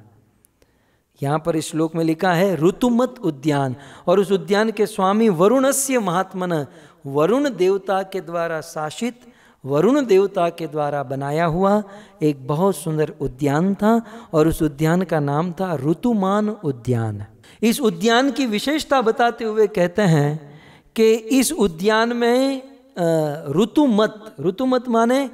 यहाँ पर इस श्लोक में लिखा है ऋतुमत उद्यान। और उस उद्यान के स्वामी वरुणस्य महात्मन, वरुण देवता के द्वारा शासित, वरुण देवता के द्वारा बनाया हुआ एक बहुत सुंदर उद्यान था। और उस उद्यान का नाम था ऋतुमान उद्यान। इस उद्यान की विशेषता बताते हुए कहते हैं कि इस उद्यान में ऋतुमत, ऋतुमत माने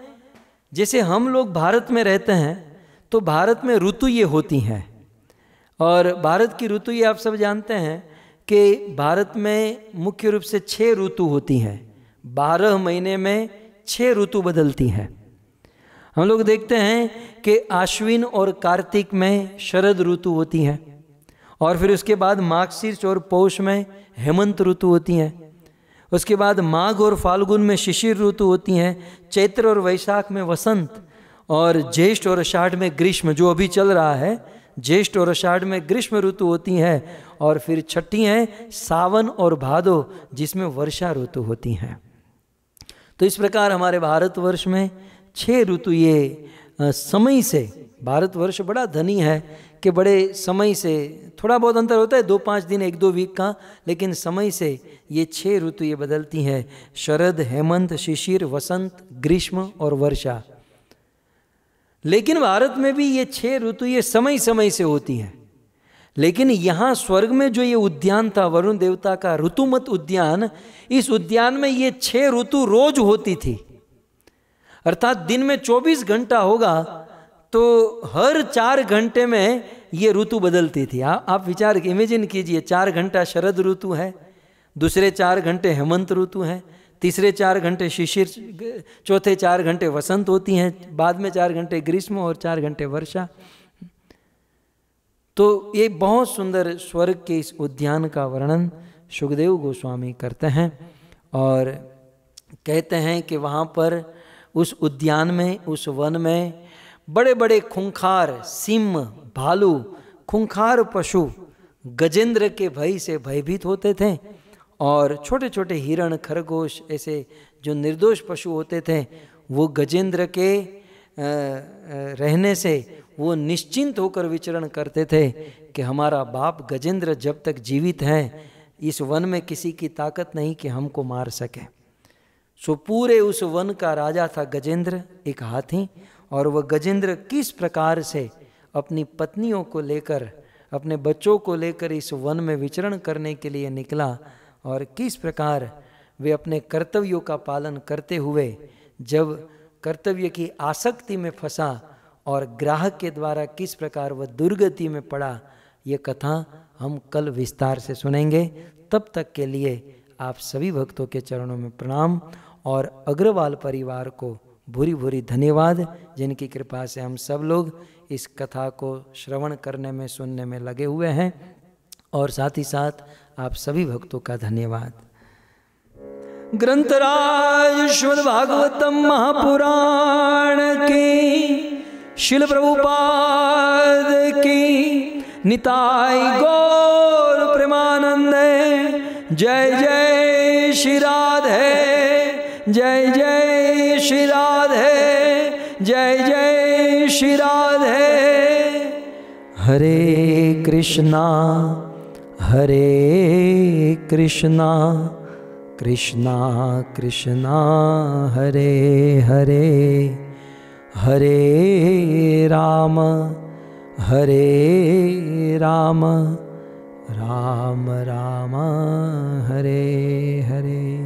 जैसे हम लोग भारत में रहते हैं तो भारत में ऋतु ये होती हैं। और भारत की ऋतु ये आप सब जानते हैं कि भारत में मुख्य रूप से 6 ऋतु होती हैं। 12 महीने में 6 ऋतु बदलती हैं। हम लोग देखते हैं कि आश्विन और कार्तिक में शरद ऋतु होती है, और फिर उसके बाद माघशीर्ष और पौष में हेमंत ऋतु होती हैं। उसके बाद माघ और फाल्गुन में शिशिर ऋतु होती हैं। चैत्र और वैशाख में वसंत, और ज्येष्ठ और आषाढ़ में ग्रीष्म, जो अभी चल रहा है, ज्येष्ठ और आषाढ़ में ग्रीष्म ऋतु होती है। और फिर छठी है सावन और भादो, जिसमें वर्षा ऋतु होती हैं। तो इस प्रकार हमारे भारतवर्ष में 6 ऋतु ये समय से, भारतवर्ष बड़ा धनी है कि बड़े समय से, थोड़ा बहुत अंतर होता है 2-5 दिन 1-2 वीक का, लेकिन समय से ये 6 ऋतु ये बदलती हैं। शरद, हेमंत, शिशिर, वसंत, ग्रीष्म और वर्षा। लेकिन भारत में भी ये 6 ऋतु ये समय समय से होती हैं। लेकिन यहाँ स्वर्ग में जो ये उद्यान था वरुण देवता का ऋतुमत उद्यान, इस उद्यान में ये 6 ऋतु रोज होती थी। अर्थात दिन में 24 घंटा होगा तो हर 4 घंटे में ये ऋतु बदलती थी। आप विचार इमेजिन कीजिए, 4 घंटा शरद ऋतु है, दूसरे 4 घंटे हेमंत ऋतु है, तीसरे 4 घंटे शिशिर, चौथे 4 घंटे वसंत होती हैं, बाद में 4 घंटे ग्रीष्म और 4 घंटे वर्षा। तो ये बहुत सुंदर स्वर्ग के इस उद्यान का वर्णन सुखदेव गोस्वामी करते हैं। और कहते हैं कि वहाँ पर उस उद्यान में, उस वन में बड़े बड़े खूंखार सिंह, भालू, खूंखार पशु गजेंद्र के भय से भयभीत होते थे। और छोटे छोटे हिरण, खरगोश, ऐसे जो निर्दोष पशु होते थे, वो गजेंद्र के रहने से वो निश्चिंत होकर विचरण करते थे कि हमारा बाप गजेंद्र जब तक जीवित है, इस वन में किसी की ताकत नहीं कि हमको मार सके। सो पूरे उस वन का राजा था गजेंद्र, एक हाथी। और वह गजेंद्र किस प्रकार से अपनी पत्नियों को लेकर, अपने बच्चों को लेकर इस वन में विचरण करने के लिए निकला, और किस प्रकार वे अपने कर्तव्यों का पालन करते हुए जब कर्तव्य की आसक्ति में फंसा और ग्राहक के द्वारा किस प्रकार वह दुर्गति में पड़ा, ये कथा हम कल विस्तार से सुनेंगे। तब तक के लिए आप सभी भक्तों के चरणों में प्रणाम और अग्रवाल परिवार को भूरी भूरी धन्यवाद, जिनकी कृपा से हम सब लोग इस कथा को श्रवण करने में, सुनने में लगे हुए हैं। और साथ ही साथ आप सभी भक्तों का धन्यवाद। ग्रंथराज श्रीमद् भागवतम महापुराण की, शिल प्रभुपाद की, निताई गौर प्रेमानंदे। जय जय श्री राधे, जय जय श्री राधे, जय जय श्री राधे। हरे कृष्णा कृष्णा कृष्णा हरे हरे, हरे राम राम राम हरे हरे।